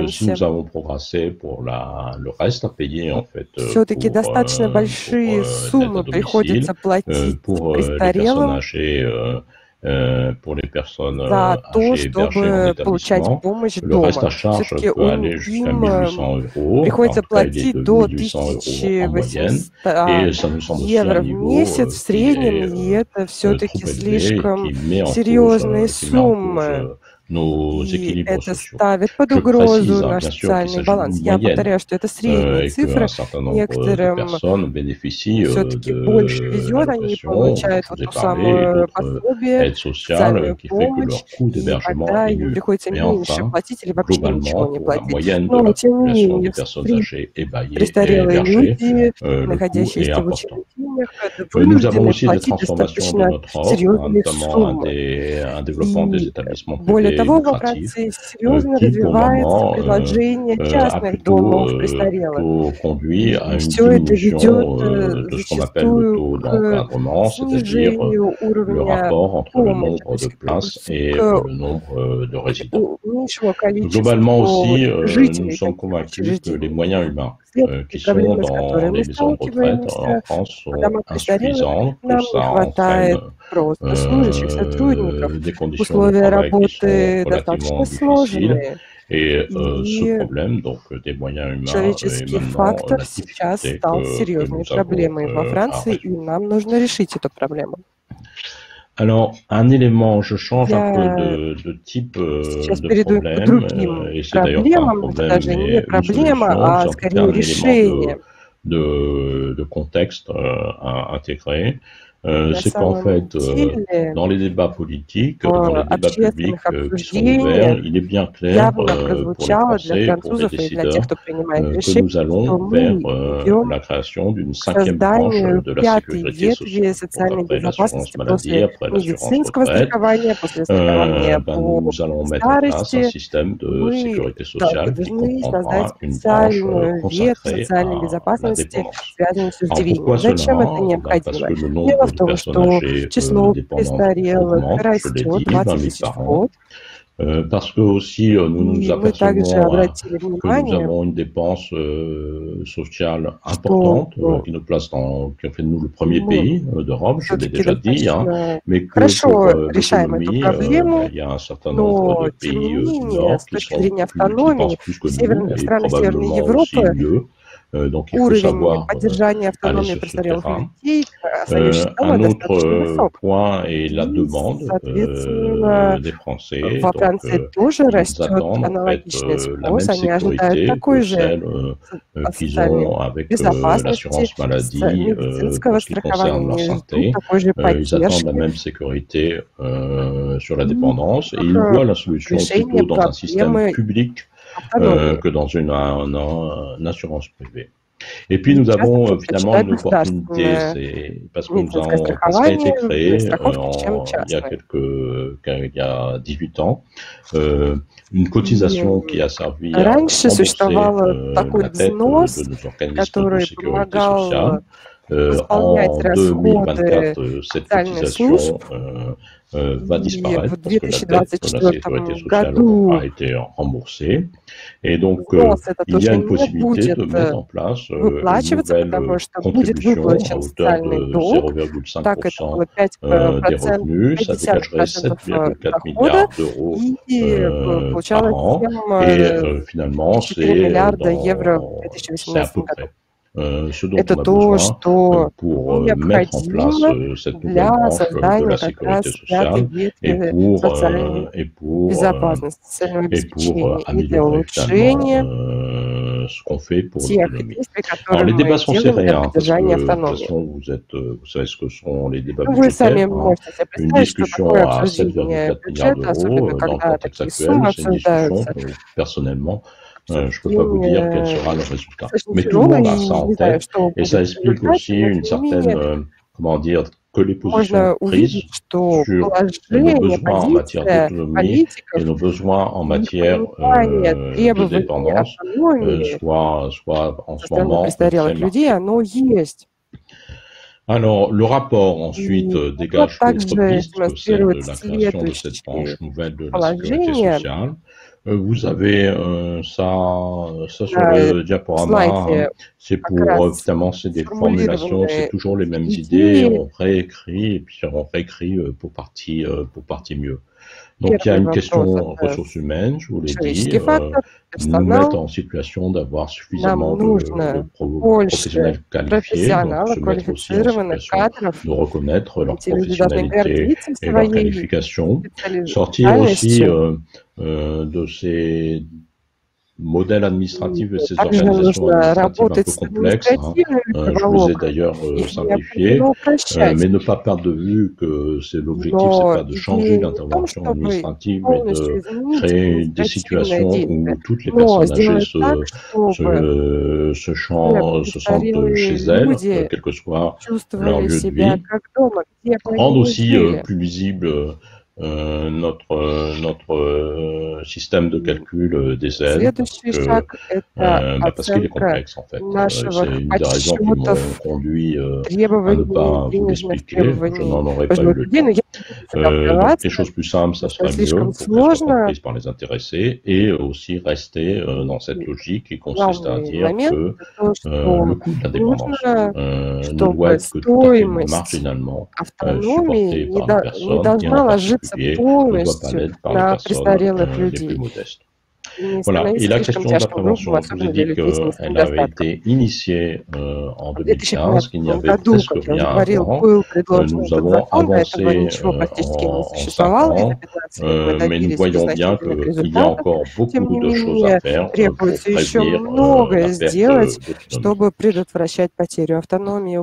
si nous avons progressé pour le reste à payer en fait pour l'aide à domicile, pour les personnes âgées, pour les personnes âgées hébergées en établissement, le reste à charge peut aller jusqu'à 1 800 €, après il est de 1 800 € en moyenne, et ça nous semble aussi un niveau qui est trop élevé, qui met en cause nos équilibres sociaux. Je précise bien sûr qu'il s'agit d'une moyenne et qu'un certain nombre de personnes bénéficient de l'allocation, je vous ai parlé, d'autres aides sociales qui fait que leur coût d'hébergement est nul. Mais enfin, globalement, pour la moyenne de la population des personnes âgées ébahies et hébergées, le coût est important. Nous avons aussi des transformations de notre offre, notamment un développement des établissements privés lucratifs, qui pour le moment a plutôt conduit à une diminution de ce qu'on appelle le taux d'encadrement, c'est-à-dire le rapport entre le nombre de places et le nombre de résidents. Globalement aussi, nous sommes convaincus que les moyens humains qui sont dans les maisons de retraite en France sont insuffisants, que ça entraîne des conditions de travail qui sont relativement difficiles. Et ce problème, donc des moyens humains, est maintenant la difficulté que nous avons à résoudre. Alors, un élément, je change un peu de type de problème, et c'est d'ailleurs pas un problème, mais une solution, en tout cas un élément de contexte à intégrer. C'est qu'en fait, dans les débats politiques, dans les débats publics qui sont ouverts, il est bien clair pour les Français, pour les décideurs, que nous allons vers la création d'une 5e branche de la sécurité sociale. Donc, après l'assurance maladie, après l'assurance retraite, nous allons mettre en place un système de sécurité sociale qui comprendra une branche consacrée à la dépendance. Alors pourquoi cela? Parce que le nombre de personnes âgées dépendantes augmente, je l'ai dit, 20 000 par an. Parce que aussi nous apercevons que nous avons une dépense sociale importante qui nous place qui fait de nous le premier pays d'Europe, je l'ai déjà dit, mais que pour l'économie, il y a un certain nombre de pays du Nord qui dépensent plus que nous et probablement aussi mieux. Donc il faut savoir aller sur ce terrain. Un autre point est la demande des Français. Donc, ils attendent en fait la même sécurité que celle qu'ils ont avec l'assurance maladie pour ce qui concerne leur santé. Ils attendent la même sécurité sur la dépendance et ils voient la solution plutôt dans un système public que dans une assurance privée. Et puis nous avons finalement une opportunité, c'est parce que ça a été créé il y a 18 ans, une cotisation qui a servi à rembourser la dette de nos organismes de sécurité sociale. en 2024, cette cotisation va disparaître parce que la dette de la sécurité sociale a été remboursée. Et donc, il y a une possibilité de mettre en place une nouvelle contribution à hauteur de 0,5% des revenus. Ça dégagerait 7,4 milliards d'euros par an. Et finalement, c'est à peu près ce dont on a besoin pour mettre en place cette nouvelle branche de la sécurité sociale et pour améliorer finalement ce qu'on fait pour l'économie. Alors les débats sont serrés, parce que de toute façon vous savez ce que sont les débats budgétaires. Une discussion à 7,4 milliards d'euros dans le contexte actuel, c'est une discussion que personnellement je ne peux pas vous dire quel sera le résultat. Mais tout le monde a ça en tête et ça explique aussi une certaine, comment dire, que les positions prises sur nos besoins en matière d'autonomie et nos besoins en matière de dépendance soit en ce moment très marquées. Alors, le rapport ensuite dégage d'autres pistes que celle de la création de cette branche nouvelle de la sécurité sociale. Vous avez ça sur le diaporama, c'est pour, évidemment, c'est des formulations, c'est toujours les mêmes idées, on réécrit, et puis on réécrit pour partie mieux. Donc, il y a une question ressources humaines, je vous l'ai dit, nous mettre en situation d'avoir suffisamment de professionnels qualifiés, donc se mettre aussi en situation de reconnaître leur professionnalité et leur qualification, sortir aussi de ces modèles administratifs et ces organisations administratives un peu complexes. Je vous ai d'ailleurs simplifié, mais ne pas perdre de vue que l'objectif, c'est pas de changer l'intervention administrative, mais de créer des situations où toutes les personnes âgées se sentent chez elles, quel que soit leur lieu de vie. Rendre aussi plus visible notre système de calcul des aides, parce qu'il est complexe en fait. C'est une des raisons qui m'ont conduit à ne pas vous l'expliquer. Je n'en aurais pas eu le temps. Donc des choses plus simples, ça serait mieux pour qu'elles soient comprises par les intéressés et aussi rester dans cette logique qui consiste à dire que le coût de l'indépendance ne doit être que tout à fait marginalement supporté par les personnes qui en полностью на престарелых людей. Voilà, et la question de la prévention, je vous ai dit qu'elle avait été initiée en 2015, qu'il n'y avait presque rien avant. Nous avons avancé en 5 ans, mais nous voyons bien qu'il y a encore beaucoup de choses à faire pour prévenir la perte d'autonomie.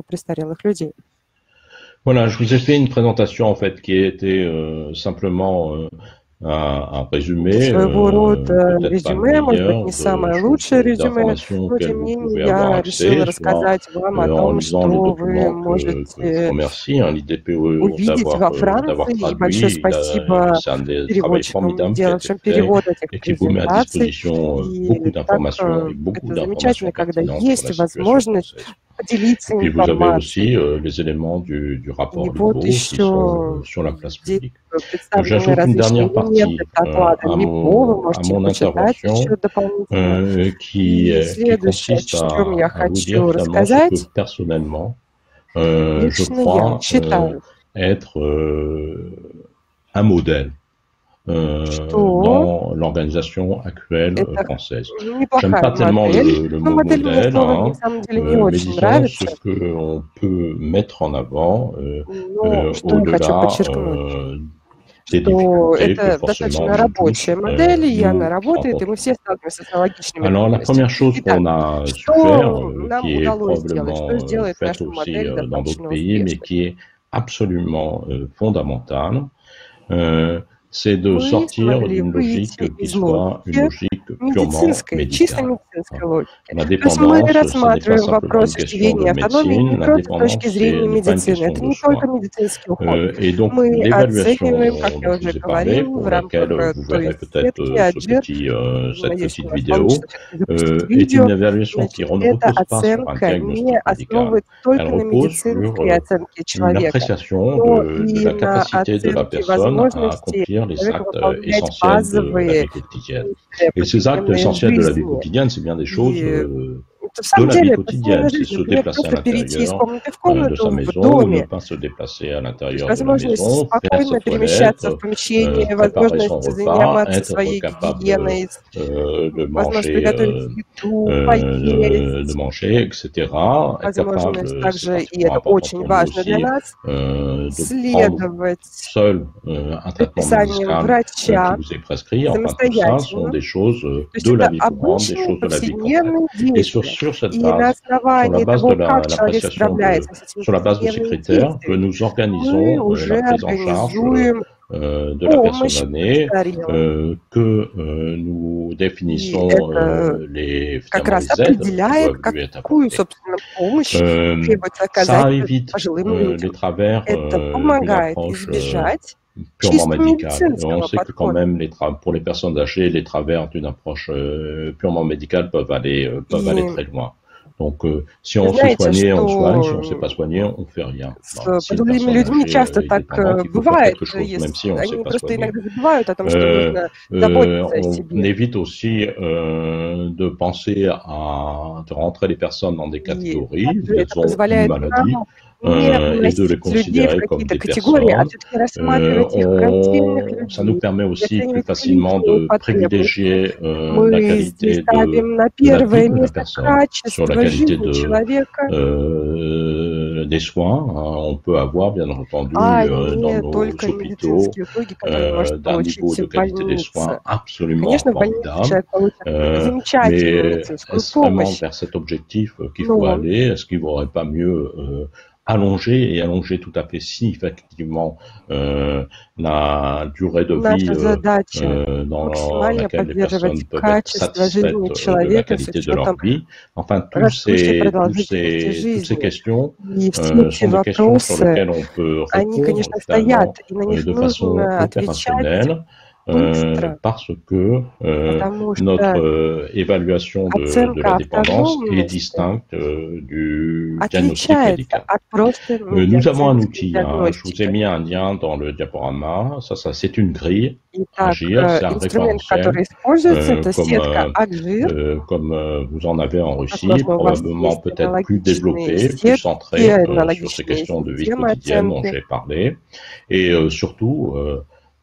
Voilà, je vous ai fait une présentation en fait qui était simplement un résumé, peut-être pas le meilleur, d'informations auxquelles vous pouvez avoir accès, en lisant le document que je remercie, l'IDPE d'avoir traduit, c'est un des travaux formidables qui a été fait et qui vous met à disposition beaucoup d'informations et beaucoup d'informations pertinentes sur la situation française. Et puis vous avez aussi les éléments du rapport Libaud qui sont sur la place publique. J'ajoute une dernière partie à mon intervention qui consiste à vous dire finalement ce que personnellement je crois être un modèle dans l'organisation actuelle française. J'aime pas tellement le mot modèle, mais disons ce qu'on peut mettre en avant au-delà des difficultés que forcément Alors la première chose qu'on a su faire, qui est probablement faite aussi dans d'autres pays, mais qui est absolument fondamentale, c'est de sortir d'une logique qui soit une logique медицинской, чисто медицинской логике. То есть мы рассматриваем вопрос исчисления автономии не только с точки зрения медицины. Это не только медицинский уход. Мы оцениваем, как я уже говорил, в рамках той сетки Agir, надеюсь, видео, эта оценка не основывается только на медицинской оценке человека, но и на оценке возможности человека выполнять базовые Et ces actes essentiels de la vie quotidienne, c'est bien des choses de la vie quotidienne. C'est se déplacer à l'intérieur de sa maison, ne pas se déplacer à l'intérieur de la maison, faire ses toilettes, préparer son repas, être capable de manger, etc. Être capable, c'est de prendre seul un traitement médical qui vous est prescrit. Enfin, tout ça sont des choses de la vie courante, des choses de la vie concrète. Et sur cette base, sur la base de ces critères, que nous organisons la prise en charge de la personne année, que nous définissons les aides qui doivent lui être apportées. Ça évite les travers d'une approche purement médicale. On sait que quand même, pour les personnes âgées, les travers d'une approche purement médicale peuvent aller très loin. Donc, si on se soigne, on soigne. Si on ne sait pas soigner, on ne fait rien. С пожилыми людьми часто так бывает, они просто иногда забывают о том, что нужно заботиться о себе. On évite aussi de penser de rentrer les personnes dans des catégories, elles ont une maladie, et de les considérer comme des personnes. Ça nous permet aussi plus facilement de privilégier la qualité de la vie de la personne sur la qualité des soins. On peut avoir, bien entendu, dans nos hôpitaux, d'un niveau de qualité des soins absolument formidable. Mais est-ce vraiment vers cet objectif qu'il faut aller? Est-ce qu'il ne vaudrait pas mieux allonger tout à fait significativement la durée de vie dans laquelle les personnes peuvent être satisfaites de la qualité de leur vie. Enfin, toutes ces questions sont des questions sur lesquelles on peut répondre de façon opérationnelle. Parce que notre évaluation de la dépendance est distincte du diagnostic médical. Nous avons un outil, je vous ai mis un lien dans le diaporama, ça c'est une grille, Agir, c'est un référentiel, comme vous en avez en Russie, probablement peut-être plus développé, plus centré sur ces questions de vie quotidienne dont j'ai parlé, et surtout,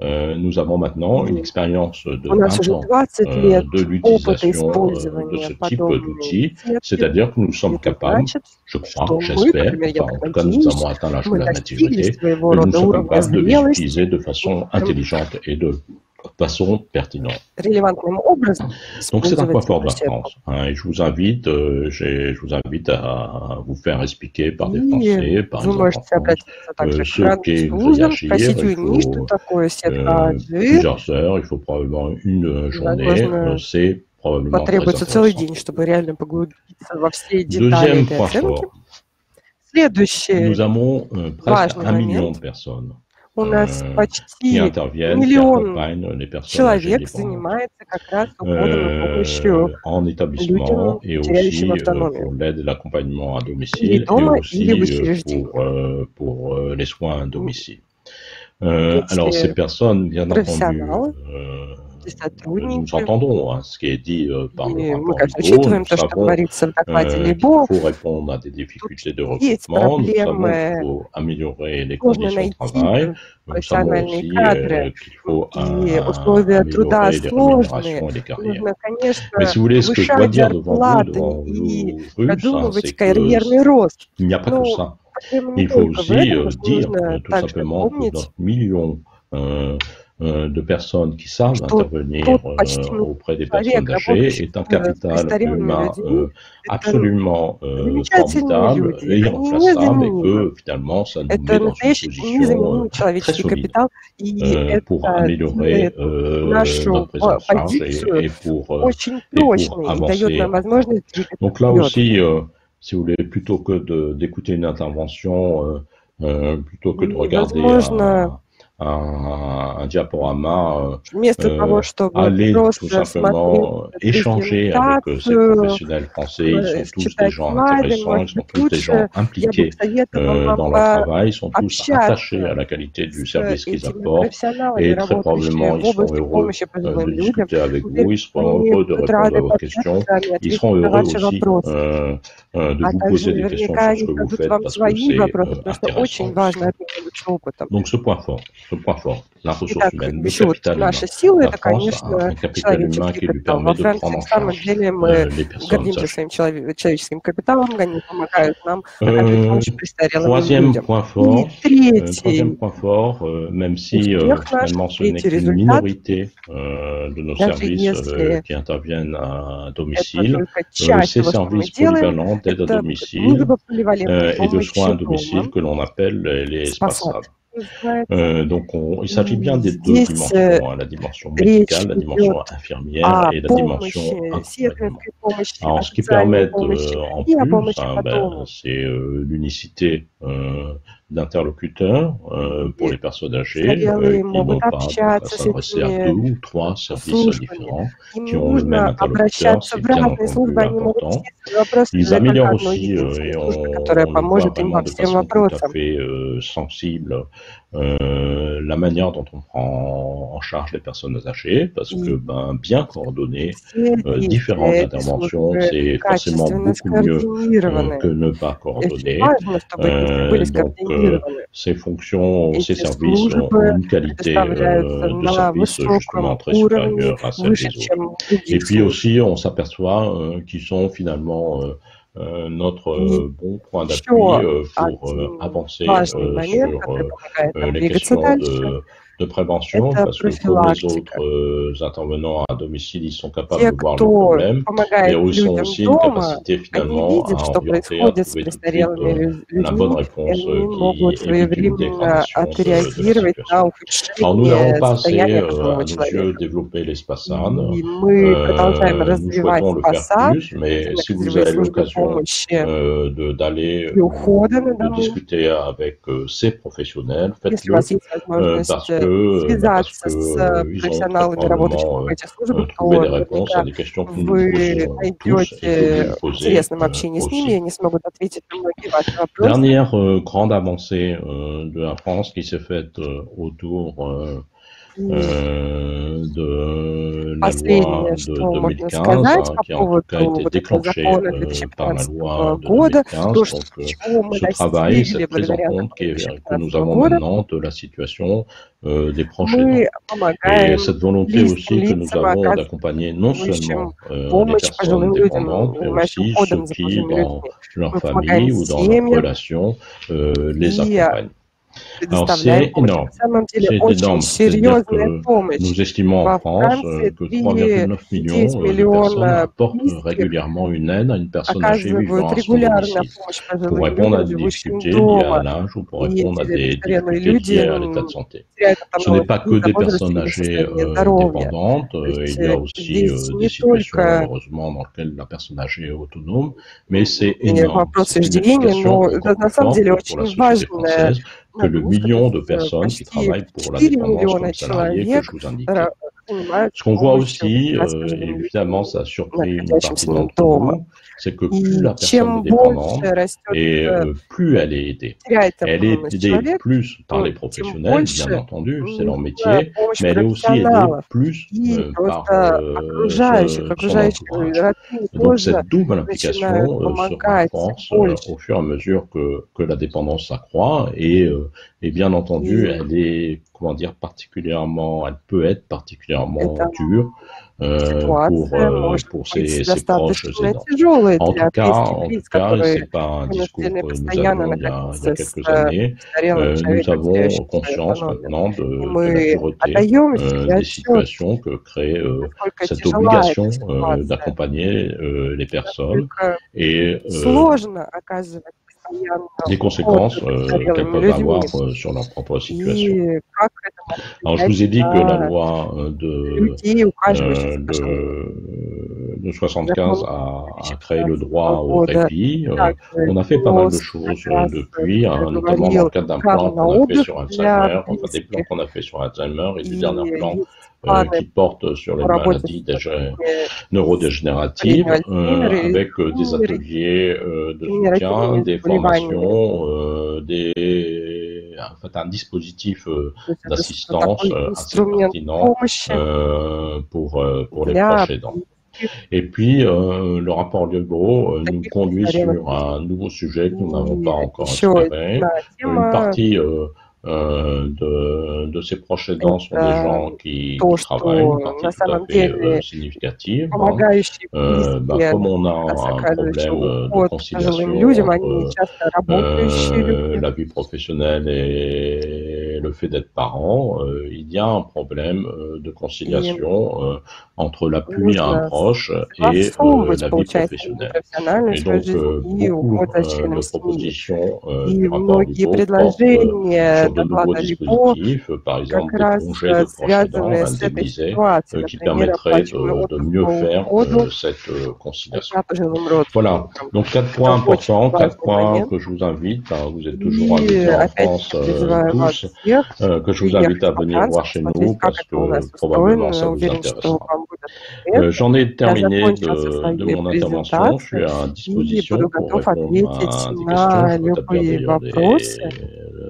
nous avons maintenant une expérience de 20 ans de l'utilisation de ce type d'outils, c'est-à-dire que nous sommes capables, je crois, j'espère, enfin, en tout cas nous avons atteint l'âge de la maturité, mais nous sommes capables de les utiliser de façon intelligente et de façon pertinente. Donc c'est un point fort de la France. Et je vous invite à vous faire expliquer par des Français, par exemple, ce qu'est Agir. Il faut plusieurs heures, il faut probablement une journée. C'est probablement très intéressant. Deuxième point fort. Nous avons presque 1 million de personnes qui interviennent, qui accompagnent les personnes âgées en établissement et aussi pour l'aide et l'accompagnement à domicile et aussi pour les soins à domicile. Alors ces personnes, bien entendu, nous entendons ce qui est dit par le rapport Hugo, nous savons qu'il faut répondre à des difficultés de recrutement, nous savons qu'il faut améliorer les conditions de travail, nous savons aussi qu'il faut améliorer les rémunérations et les carrières. Mais si vous voulez, ce que je dois dire devant vous, Russes, c'est qu'il n'y a pas que ça. Il faut aussi dire tout simplement que notre million de personnes qui savent intervenir auprès des personnes âgées est un capital humain absolument formidable et irremplaçable, et que finalement ça nous met dans une position très solide pour améliorer notre prise en charge et pour avancer. Donc là aussi, si vous voulez, plutôt que d'écouter une intervention, plutôt que de regarder un diaporama, aller tout simplement échanger avec ces professionnels français. Ils sont tous des gens intéressants, ils sont tous des gens impliqués dans leur travail, ils sont tous attachés à la qualité du service qu'ils apportent, et très probablement ils seront heureux de discuter avec vous, ils seront heureux de répondre à vos questions, ils seront heureux aussi de vous poser des questions sur ce que vous faites, parce que c'est intéressant. Donc ce point fort, la ressource humaine, le capital humain. La France a un capital humain qui lui permet de prendre en charge les personnes âgées. Troisième point fort, même si finalement ce n'est qu'une minorité de nos services qui interviennent à domicile, ces services polyvalents d'aide à domicile et de soins à domicile que l'on appelle les SPASAD. Donc il s'agit bien des deux dimensions, la dimension médicale, la dimension infirmière et la dimension accompagnement. Alors ce qui permet en plus, c'est l'unicité d'interlocuteurs pour les personnes âgées qui n'ont pas à s'adresser à 2 ou 3 services différents, qui ont le même interlocuteur, c'est bien entendu important. Ils améliorent aussi, et on voit vraiment de façon tout à fait sensible, la manière dont on prend en charge les personnes âgées, parce que bien coordonner différentes interventions, c'est forcément beaucoup mieux que ne pas coordonner. Donc ces fonctions, ces services ont une qualité de service justement très supérieure à celle des autres. Et puis aussi, on s'aperçoit qu'ils sont finalement notre bon point d'appui pour avancer sur les questions de prévention, parce que comme les autres intervenants à domicile, ils sont capables de voir le problème, mais ils ont aussi une capacité finalement à orienter, à trouver tout de suite la bonne réponse qui évite une dégradation de la situation. Alors nous n'avons pas assez, à nos yeux, développé les SPASAD. Nous souhaitons le faire plus, mais si vous avez l'occasion d'aller de discuter avec ces professionnels, faites-le, parce que ils ont probablement trouvé des réponses à des questions que nous posons tous et que vous posez aussi. Dernière grande avancée de la France qui s'est faite autour de la loi de 2015, qui en tout cas a été déclenchée par la loi de 2015. Donc ce travail, cette prise en compte que nous avons maintenant de la situation des proches aidants. Et cette volonté aussi que nous avons d'accompagner non seulement les personnes dépendantes, mais aussi ceux qui, dans leur famille ou dans leur relation, les accompagnent. Alors c'est énorme, c'est-à-dire que nous estimons en France que 3,9 millions de personnes apportent régulièrement une aide à une personne âgée vivant à son domicile pour répondre à des difficultés liées à l'âge ou pour répondre à des difficultés liées à l'état de santé. Ce n'est pas que des personnes âgées dépendantes, il y a aussi des situations malheureusement dans lesquelles la personne âgée est autonome, mais c'est énorme, c'est une indication forte pour la société française que le million de personnes qui travaillent pour la dépendance comme salariés que je vous indique. Ce qu'on voit aussi, et évidemment ça a surpris une partie d'entre nous, c'est que plus la personne est dépendante et plus elle est aidée. Elle est aidée plus par les professionnels, bien entendu, c'est leur métier, mais elle est aussi aidée plus par son entourage. Donc cette double implication se renforce au fur et à mesure que la dépendance s'accroît et bien entendu elle est comment dire, particulièrement, elle peut être particulièrement dure pour ses proches aidants. En tout cas, c'est pas un discours que nous avions il y a quelques années. Nous avons conscience maintenant de la dureté des situations que crée cette obligation d'accompagner les personnes et des conséquences qu'elles peuvent avoir sur leur propre situation. Alors, je vous ai dit que la loi de 75 a créé le droit au répit. On a fait pas mal de choses depuis, notamment dans le cadre d'un plan qu'on a fait sur Alzheimer, enfin des plans qu'on a fait sur Alzheimer et du dernier plan qui porte sur les maladies neurodégénératives, avec des ateliers de soutien, des formations, en fait, un dispositif d'assistance assez pertinent pour les proches aidants. Et puis, le rapport Liebo nous conduit sur un nouveau sujet que nous n'avons pas encore exploré. Une partie de ces proches aidants sont des gens qui travaillent, une partie tout à fait significative. Comme on a un problème de conciliation la vie professionnelle et le fait d'être parent, il y a un problème de conciliation entre l'appui à un proche et la vie professionnelle. Et donc, beaucoup de propositions du rapport Liebo portent sur de nouveaux dispositifs, par exemple des congés de proches aidants indemnisés qui permettraient de mieux faire cette conciliation. Voilà, donc 4 points importants, 4 points que je vous invite, vous êtes toujours invités en France tous, que je vous invite à venir voir chez nous parce que probablement ça vous intéressera. J'en ai terminé de mon intervention, je suis à disposition pour répondre à des questions.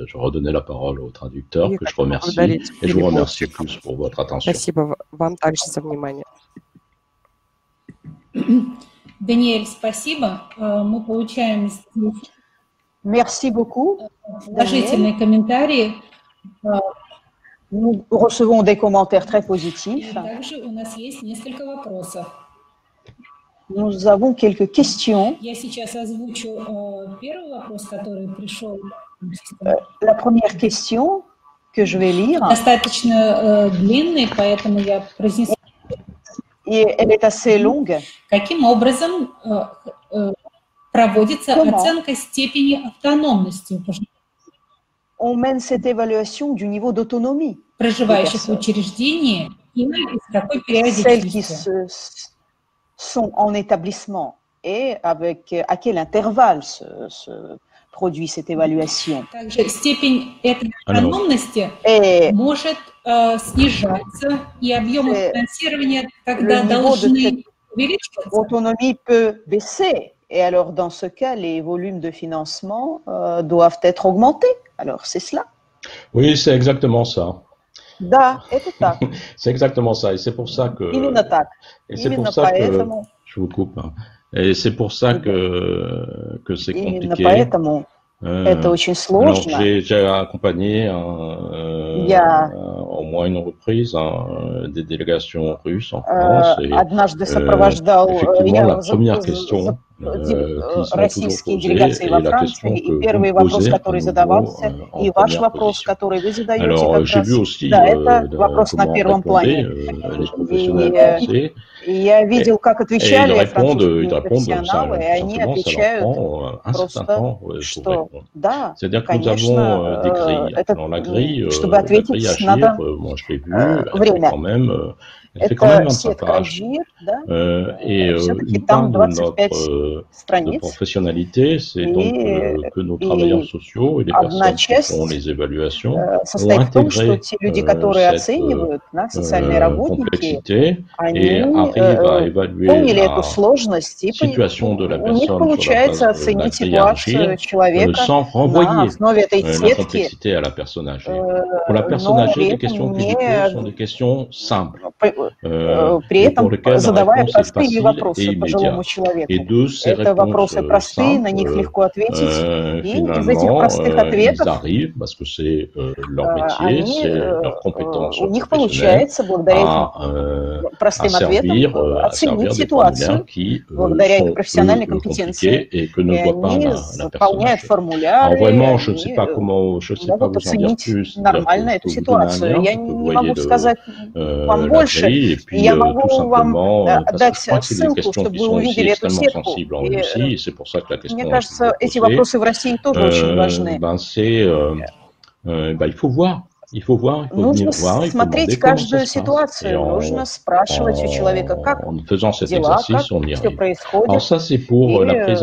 Je redonnais la parole au traducteur que je remercie et je vous remercie tous pour votre attention. Даниэль, спасибо. Мы получаем Merci beaucoup. Положительные комментарии. Nous recevons des commentaires très positifs. Также у нас есть несколько вопросов. Nous avons quelques questions. Я сейчас озвучу первый вопрос, который пришел. La première question que je vais lire. Достаточно длинный, поэтому я произнесу. Et elle est assez longue. Каким образом проводится оценка степени автономности on mène cette évaluation du niveau d'autonomie проживающих в учреждении и с какой celles qui sont en établissement et avec à quel intervalle se produit cette évaluation. Также степень этой автономности может снижаться и объемы финансирования тогда должны увеличиваться. L'autonomie peut baisser et alors dans ce cas les volumes de financement doivent être augmentés. Alors c'est cela. Oui, c'est exactement ça. Да, это так. C'est exactement ça et c'est pour ça que Именно так. Et c'est pour ça que je vous coupe. Et c'est pour ça que c'est compliqué. Именно поэтому это очень сложно. Alors j'ai accompagné au moins une reprise des délégations russes en France. Et, effectivement, la première question российские делегации во Франции, и первый вопрос, который задавался, и ваш вопрос, который вы задаете, как раз, да, это вопрос на первом плане. И я видел, как отвечали французские профессионалы, и они отвечают просто, что да, конечно, чтобы ответить, надо время. Это сетка ГИР, да, все-таки там 25 страниц. De professionnalité, c'est donc que nos travailleurs sociaux et les personnes qui font les évaluations ont intégré cette complexité et arrivent à évaluer la situation de la personne sur la base sans renvoyer la complexité à la personne âgée. Pour la personne âgée, les questions qui lui posent sont des questions simples. При этом задавая простые вопросы пожилому человеку. Et de это вопросы простые, на них легко ответить. И из этих простых ответов у них получается, благодаря этим простым ответам, оценить ситуацию, благодаря их профессиональной компетенции. И они заполняют формуляры, и могут оценить нормально эту ситуацию. Я не могу сказать вам больше, и я могу вам дать ссылку, чтобы вы увидели эту сетку. И, мне кажется, эти вопросы в России тоже очень важны. Нужно смотреть каждую ситуацию, нужно спрашивать у человека, как дела, как все происходит. И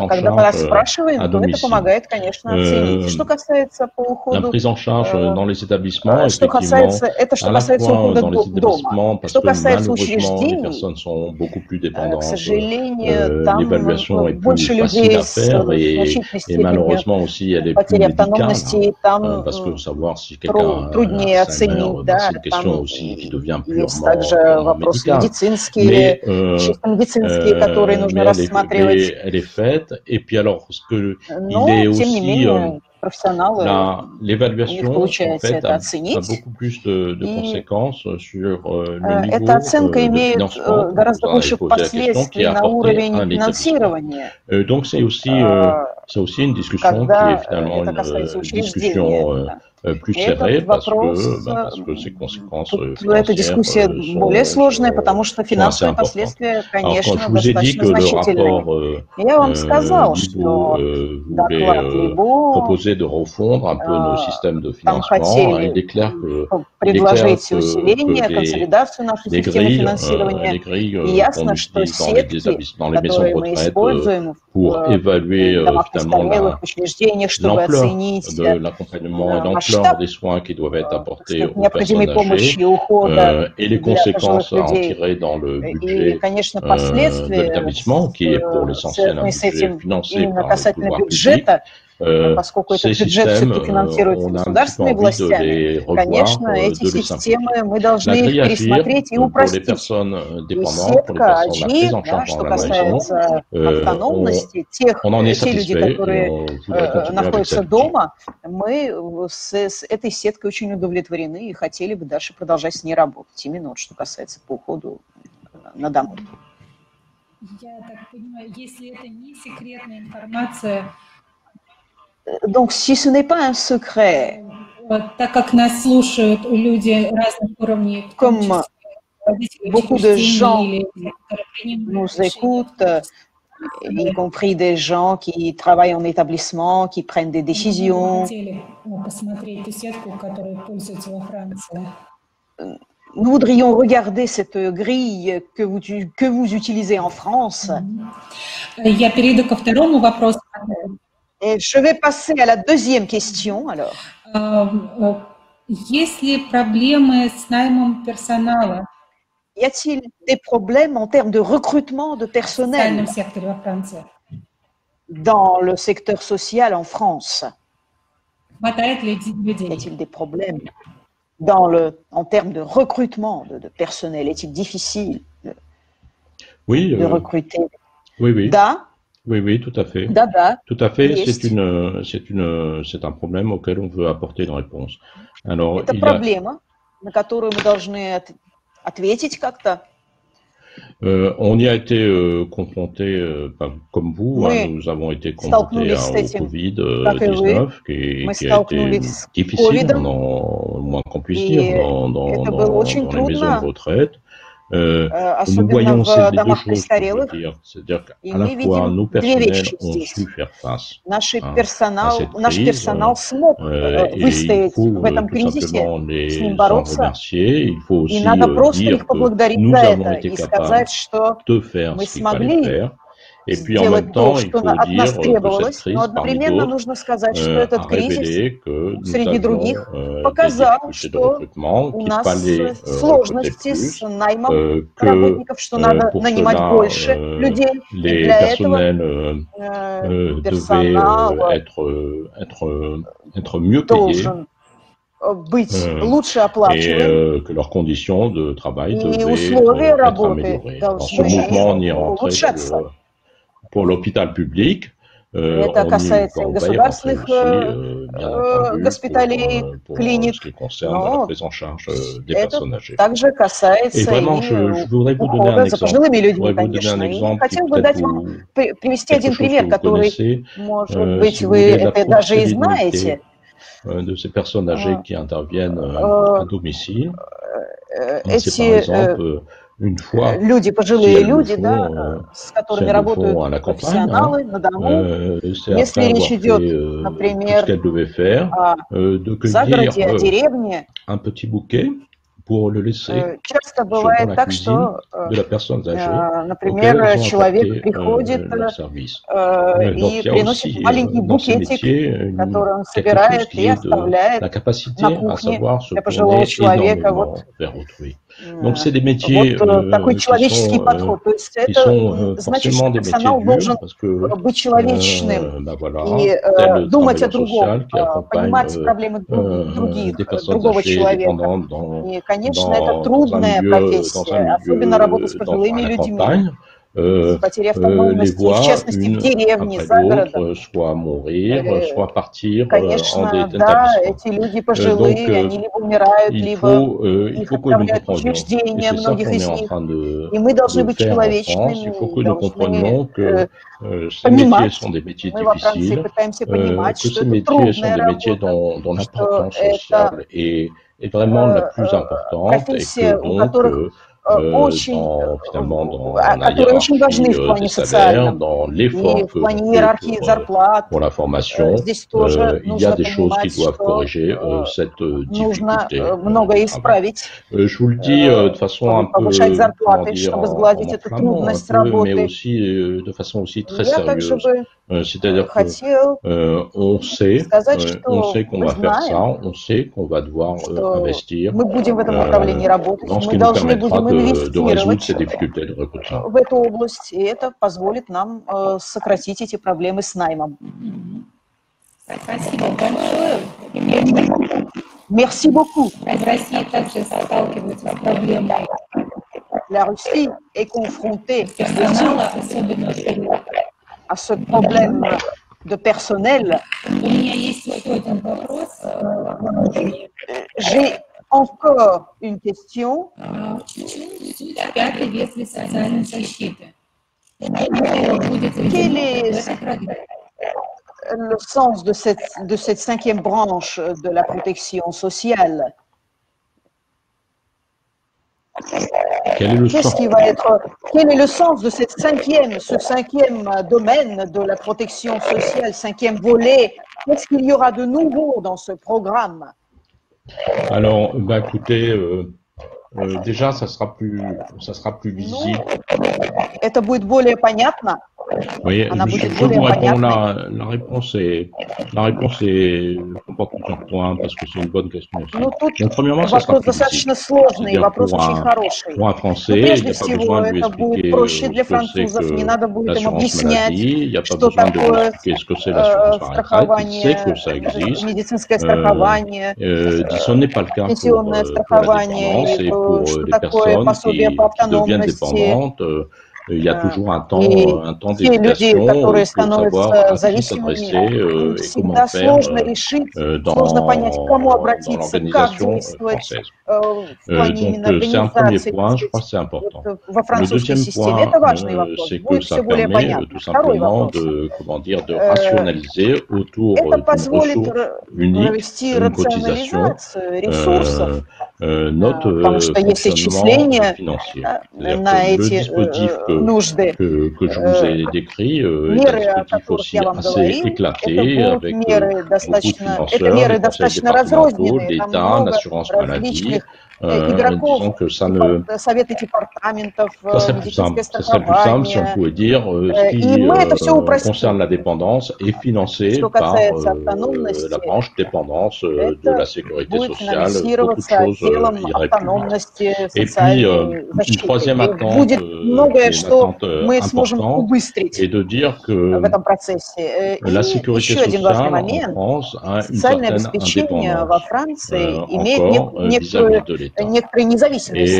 когда мы спрашиваем, то это помогает, конечно, оценить. Что касается по уходу, что касается ухода дома. Что касается учреждений, к сожалению, там больше людей с значительной степенью потери автономности, там труднее оценить, да, там есть также вопросы медицинские, чисто медицинские, которые нужно рассматривать. Но, тем не менее, профессионалы, у них получается это оценить. И эта оценка имеет гораздо больше последствий на уровень финансирования. Когда это касается учреждения. Эта дискуссия более сложная, потому что финансовые последствия, конечно, достаточно значительные. Я вам сказал, что доклад Либо там хотели предложить усиление, консолидацию нашей системы финансирования. И ясно, что сетки, которые мы используем в домах престарелых, учреждениях, чтобы оценить масштаб des soins qui doivent être apportés aux необходимой помощи и ухода et les conséquences à en tirer dans le budget de l'établissement, qui est pour l'essentiel un budget financé par le pouvoir public. Поскольку этот бюджет все-таки финансируется государственными властями, конечно, эти системы мы должны пересмотреть и упростить. И сетка АДЖИ, что касается автономности, те люди, которые находятся дома, мы с этой сеткой очень удовлетворены и хотели бы дальше продолжать с ней работать. Именно вот что касается по уходу на дому. Я так понимаю, если это не секретная информация. Donc, si ce n'est pas un secret, comme beaucoup de gens nous écoutent, y compris des gens qui travaillent en établissement, qui prennent des décisions, nous voudrions regarder cette grille que vous utilisez en France. Et je vais passer à la deuxième question, alors. Y a-t-il des problèmes en termes de recrutement de personnel dans le secteur social en France? Y a-t-il des problèmes en termes de recrutement de personnel? Est-il difficile de recruter? Oui. Oui, tout à fait. Tout à fait, c'est un problème auquel on veut apporter une réponse. Alors, это проблема, на которую мы должны ответить как-то. On y a été confronté, comme vous, nous avons été confrontés au Covid-19, qui a été difficile, le moins qu'on puisse dire, dans les maisons de retraite. Nous voyons ces deux choses, c'est-à-dire qu'à la fois nos personnels ont su faire face à cette crise, et il faut tout simplement les en remercier, il faut aussi dire que nous avons été capables de faire ce qu'il fallait faire. Et puis en même temps, il faut dire que cette crise, parmi d'autres, a révélé que nous avions des difficultés de recrutement, qu'il fallait recruter plus, que pour cela, les personnels devaient être mieux payés. Et que leurs conditions de travail devaient être améliorées. Dans ce mouvement, on y est rentré pour l'hôpital public. Это касается и государственных госпиталей, клиник, но это также касается и ухода за пожилыми людьми, конечно. И хотел бы дать вам, привести один пример, который, может быть, вы это даже и знаете. De ces personnes âgées qui interviennent à domicile. C'est par exemple une fois, люди, пожилые люди, да, с которыми работают профессионалы на дому, если речь идет, например, о загороде, о деревне, un petit bouquet pour le laisser часто бывает так, что, например, человек приходит и приносит маленький букетик, который он собирает и оставляет на кухне для пожилого человека. Вот. Donc, c'est des métiers такой человеческий подход. То есть это значит, что персонал должен быть человечным и думать о другом, понимать проблемы другого человека. И, конечно, это трудная профессия, особенно работа с пожилыми людьми. Потеря автономности, в частности, в деревне, за городом. Конечно, да, эти люди пожилые, они либо умирают, либо их отправляют в учреждения, многих из них. И мы должны быть человечными, должны понимать, мы во Франции пытаемся понимать, что это трудная работа, что это профессия, у которых очень, которые очень важны в плане социальном, и в плане иерархии зарплат. Здесь тоже нужно понимать, что нужно многое исправить, повышать зарплаты, чтобы сгладить эту трудность работы. Я также бы хотел сказать, что мы знаем, что мы будем в этом направлении работать, мы должны будем инвестировать в эту область, и это позволит нам сократить эти проблемы с наймом. Спасибо большое. Merci beaucoup. Россия также сталкивается с проблемой. La Russie est confrontée à ce problème de personnel. J'ai encore une question. Quel est le sens de cette cinquième branche de la protection sociale? Quel est le sens de ce cinquième domaine de la protection sociale, cinquième volet? Qu'est-ce qu'il y aura de nouveau dans ce programme? Alors, bah, écoutez, déjà, ça sera plus visible. Это будет более понятно. Oui, je vous réponds, la réponse est comporte plusieurs points parce que c'est une bonne question aussi. Donc, premièrement, ça sera plus difficile. Pour un Français, il n'y a pas besoin de lui expliquer ce que c'est que l'assurance maladie, il n'y a pas besoin de lui expliquer ce que c'est l'assurance par retraite, il sait que ça existe. Ce n'est pas le cas pour la dépendance et pour les personnes qui deviennent dépendantes. Il y a toujours un temps d'hésitation pour savoir à qui s'adresser et comment faire dans l'organisation française. Donc c'est un premier point, je crois que c'est important. Le deuxième point, c'est que ça permet tout simplement de rationaliser autour d'une ressource unique, une cotisation, notre fonctionnement financier. C'est-à-dire que le dispositif que je vous ai décrit est un dispositif aussi assez éclaté avec beaucoup de financeurs, les conseils départementaux, l'État, l'assurance maladie. Disons que ça serait plus simple. Ça serait plus simple si on pouvait dire ce qui concerne la dépendance est financé par la branche dépendance de la sécurité sociale. Beaucoup de choses Et puis, une troisième attente, importante, est de dire que la sécurité sociale en France a une certaine indépendance encore vis-à-vis de l'État. Et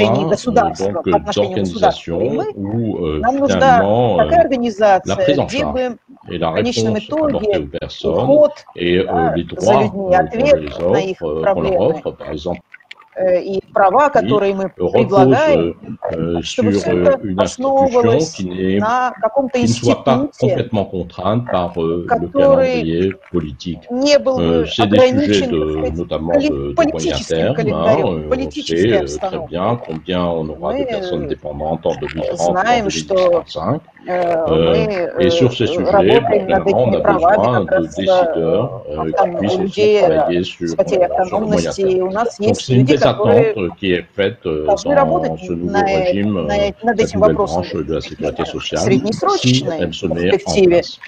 on a besoin donc d'organisations où finalement la prise en charge et la réponse apportée aux personnes et les droits qu'on leur offre, par exemple, repose sur une institution qui ne soit pas complètement contrainte par le calendrier politique. C'est des sujets notamment de moyen terme. On sait très bien combien on aura de personnes dépendantes en 2030 et en 2035. Et sur ces sujets, évidemment, on a besoin de décideurs qui puissent aussi travailler sur le moyen terme. Donc c'est une des attentes qui est faite dans ce nouveau régime, cette nouvelle branche de la sécurité sociale, si elle se met en place.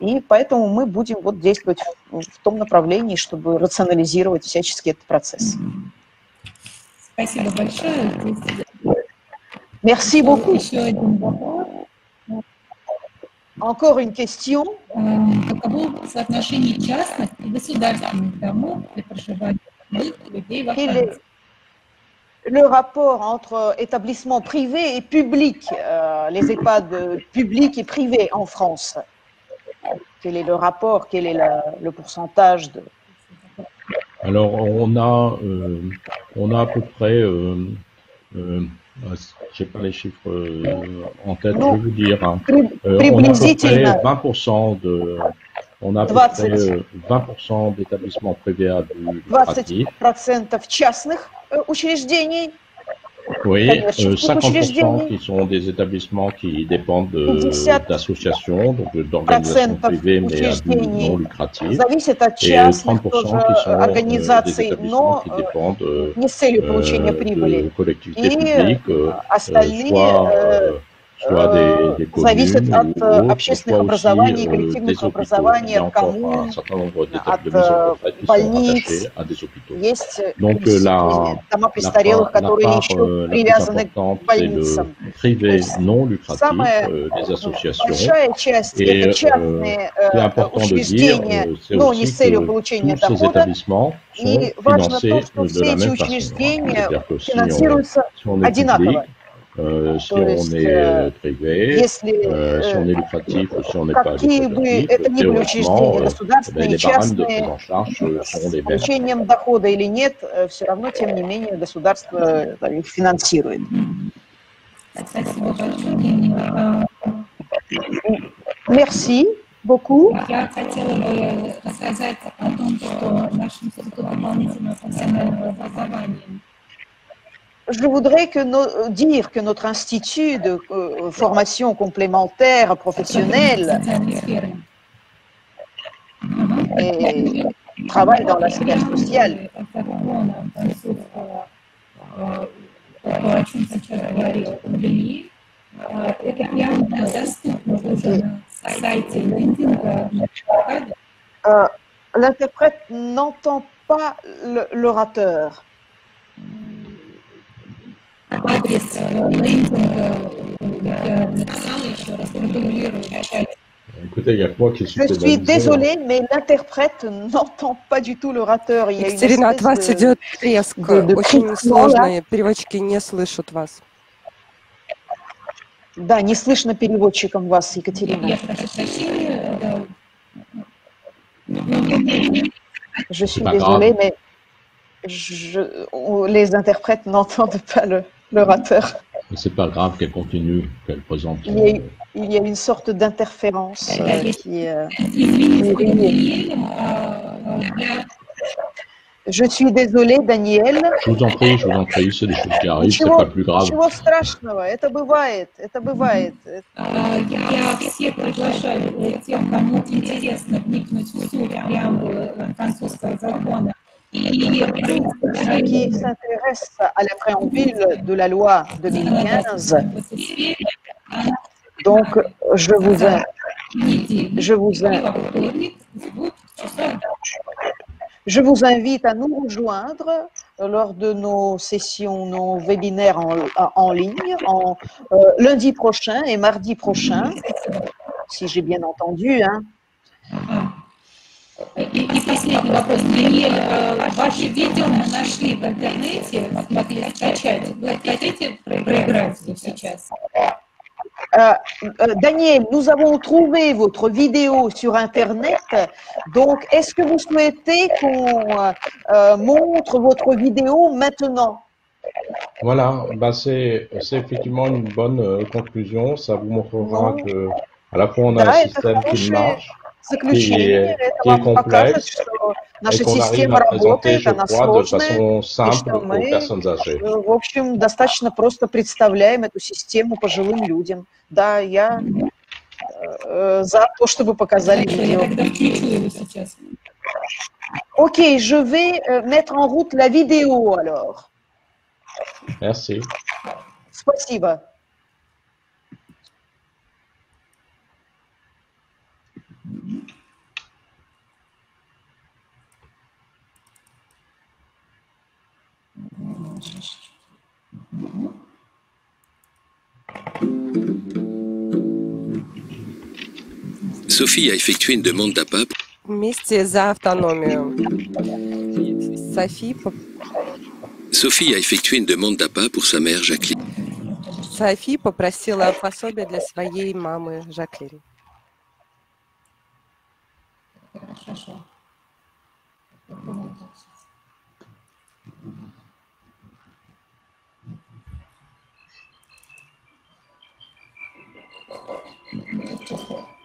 И поэтому мы будем вот действовать в том направлении, чтобы рационализировать всячески этот процесс. Спасибо большое. Merci beaucoup. Encore une question. Каково соотношение частных и государственных домов для проживания людей во Франции? Le rapport entre établissements privés et publics, les EHPAD publics et privés en France. Quel est le rapport? Quel est le pourcentage de... Alors, on a à peu près, je n'ai pas les chiffres en tête, je vais vous dire. On a à peu près 20% on a à peu près 20% d'établissements privés à but lucratif. 20% частных учреждений. Oui, 50% qui sont des établissements qui dépendent d'associations, donc d'organisations privées mais à but non lucratif, et 30% qui sont des établissements qui dépendent de collectivités publiques, soit des communes ou autres, soit aussi des hôpitaux. Il y a encore un certain nombre de maisons de retraite qui sont rattachées à des hôpitaux. Donc la part la plus importante, c'est le privé non lucratif, des associations. Et ce qui est important de dire, c'est aussi que tous ces établissements sont financés de la même façon. C'est-à-dire que si on est public, si on est privé, si on est lucratif ou si on n'est pas lucratif, théoriquement, les barèmes de prise en charge seront les mêmes. Получением дохода или нет, все равно, тем не менее, государство их финансирует. Merci beaucoup. Я хотела бы рассказать о том, что наш институт дополнительного профессионального образования. Je voudrais dire que notre institut de formation complémentaire professionnelle travaille dans la sphère sociale. L'interprète n'entend pas l'orateur. Écoutez, il y a quoi qui Je suis désolée, mais l'interprète n'entend pas du tout l'orateur. Il y a Екатерина, от вас идет треск. Очень сложно. Переводчики не слышат вас. Да, не слышно переводчиком вас, Екатерина. Je suis désolée, mais les interprètes n'entendent pas l'orateur. C'est pas grave qu'elle continue, qu'elle présente. Il y a une sorte d'interférence qui Je suis désolée, Daniel. Je vous en prie, c'est des choses qui arrivent, c'est pas plus grave. Ничего страшного, это бывает, это бывает. Я всех приглашаю тех, кому интересно вникнуть в суть преамбулы французского закона. Qui s'intéresse à la préambule de la loi 2015. Donc, je Je vous invite à nous rejoindre lors de nos sessions, nos webinaires en ligne, lundi prochain et mardi prochain, si j'ai bien entendu. Hein. И последний вопрос. Даниэль, ваши видео мы нашли в интернете, смогли скачать. Вы хотите проиграть их сейчас? Daniel, nous avons trouvé votre vidéo sur Internet. Donc, est-ce que vous souhaitez qu'on montre votre vidéo maintenant? Voilà, bah c'est effectivement une bonne conclusion. Ça vous montrera que à la fois on a un système qui marche, qui est complexe, et qu'on arrive à présenter, je crois, de façon simple aux personnes âgées. В общем, достаточно просто представляем эту систему пожилым людям. Да, я за то, чтобы показали видео. Ok, je vais mettre en route la vidéo alors. Merci. Спасибо. Sophie a effectué une demande d'APA. Вместе за автономию. Sophie a effectué une demande d'APA pour sa mère Jacqueline. Софи попросила пособие для своей мамы Жаклин. Хорошо.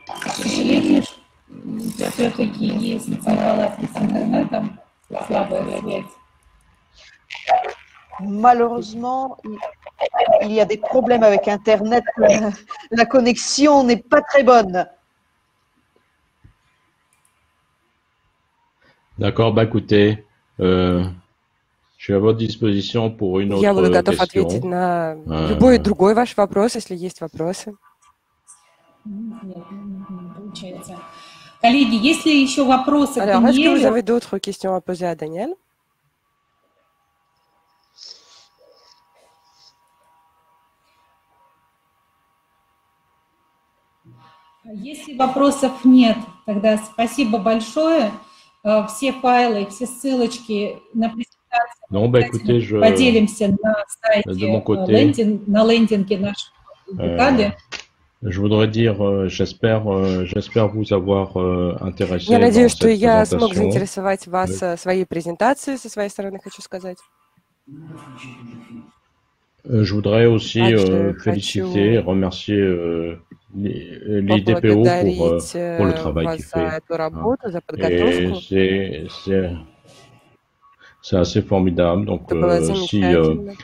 К сожалению, все-таки есть неполадки с интернетом, слабая связь. Malheureusement, il y a des problèmes avec Internet. La connexion n'est pas très bonne. D'accord, bah écoutez, je suis à votre disposition pour une autre Я буду готов question. ответить на любой другой ваш вопрос, если есть вопросы. Нет, не получается. Коллеги, есть ли еще вопросы к Alors, est-ce que vous Даниэлю? avez d'autres questions à poser à Daniel? Если вопросов нет, тогда спасибо большое. Все файлы, все ссылочки на презентацию Non, bah écoutez, поделимся на сайте, de mon côté, на лендинге нашей бригады. Je voudrais dire, j'espère vous avoir intéressé Я dans надеюсь, что cette я смог présentation. заинтересовать вас своей презентацией, со своей стороны хочу сказать. Je voudrais aussi féliciter et remercier l'IDPO pour le travail qu'il fait. Et c'est assez formidable. Donc,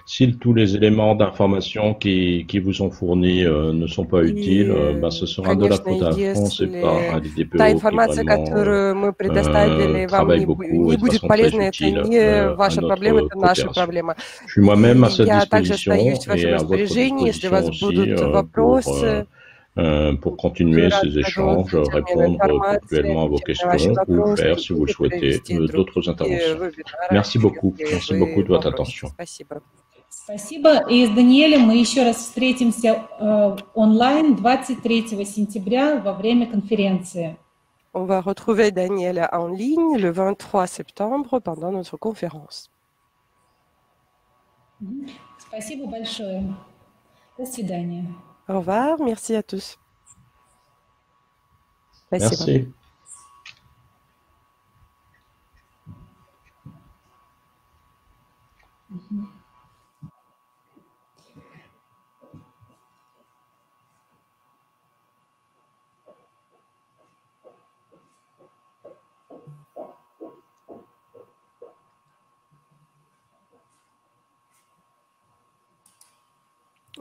si tous les éléments d'information qui vous sont fournis ne sont pas utiles, bah, ce sera de la faute à la France et pas à l'IDPO qui vraiment travaille beaucoup et de façon très utile à notre coopération. Je suis moi-même à cette disposition et à votre disposition aussi pour continuer ces échanges, répondre ponctuellement à vos questions ou faire, si vous le souhaitez, d'autres interventions. Merci beaucoup de votre attention. Спасибо. И с Даниэлем мы еще раз встретимся онлайн 23 сентября во время конференции. On va retrouver Daniel en ligne le 23 septembre pendant notre conférence. Спасибо большое. До свидания. Au revoir, merci à tous. Merci.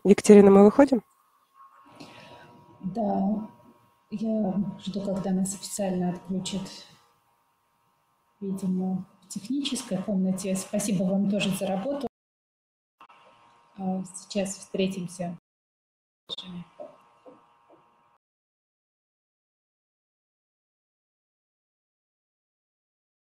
Екатерина, мы выходим? Да, я жду, когда нас официально отключат, видимо, в технической комнате. Спасибо вам тоже за работу. Сейчас встретимся.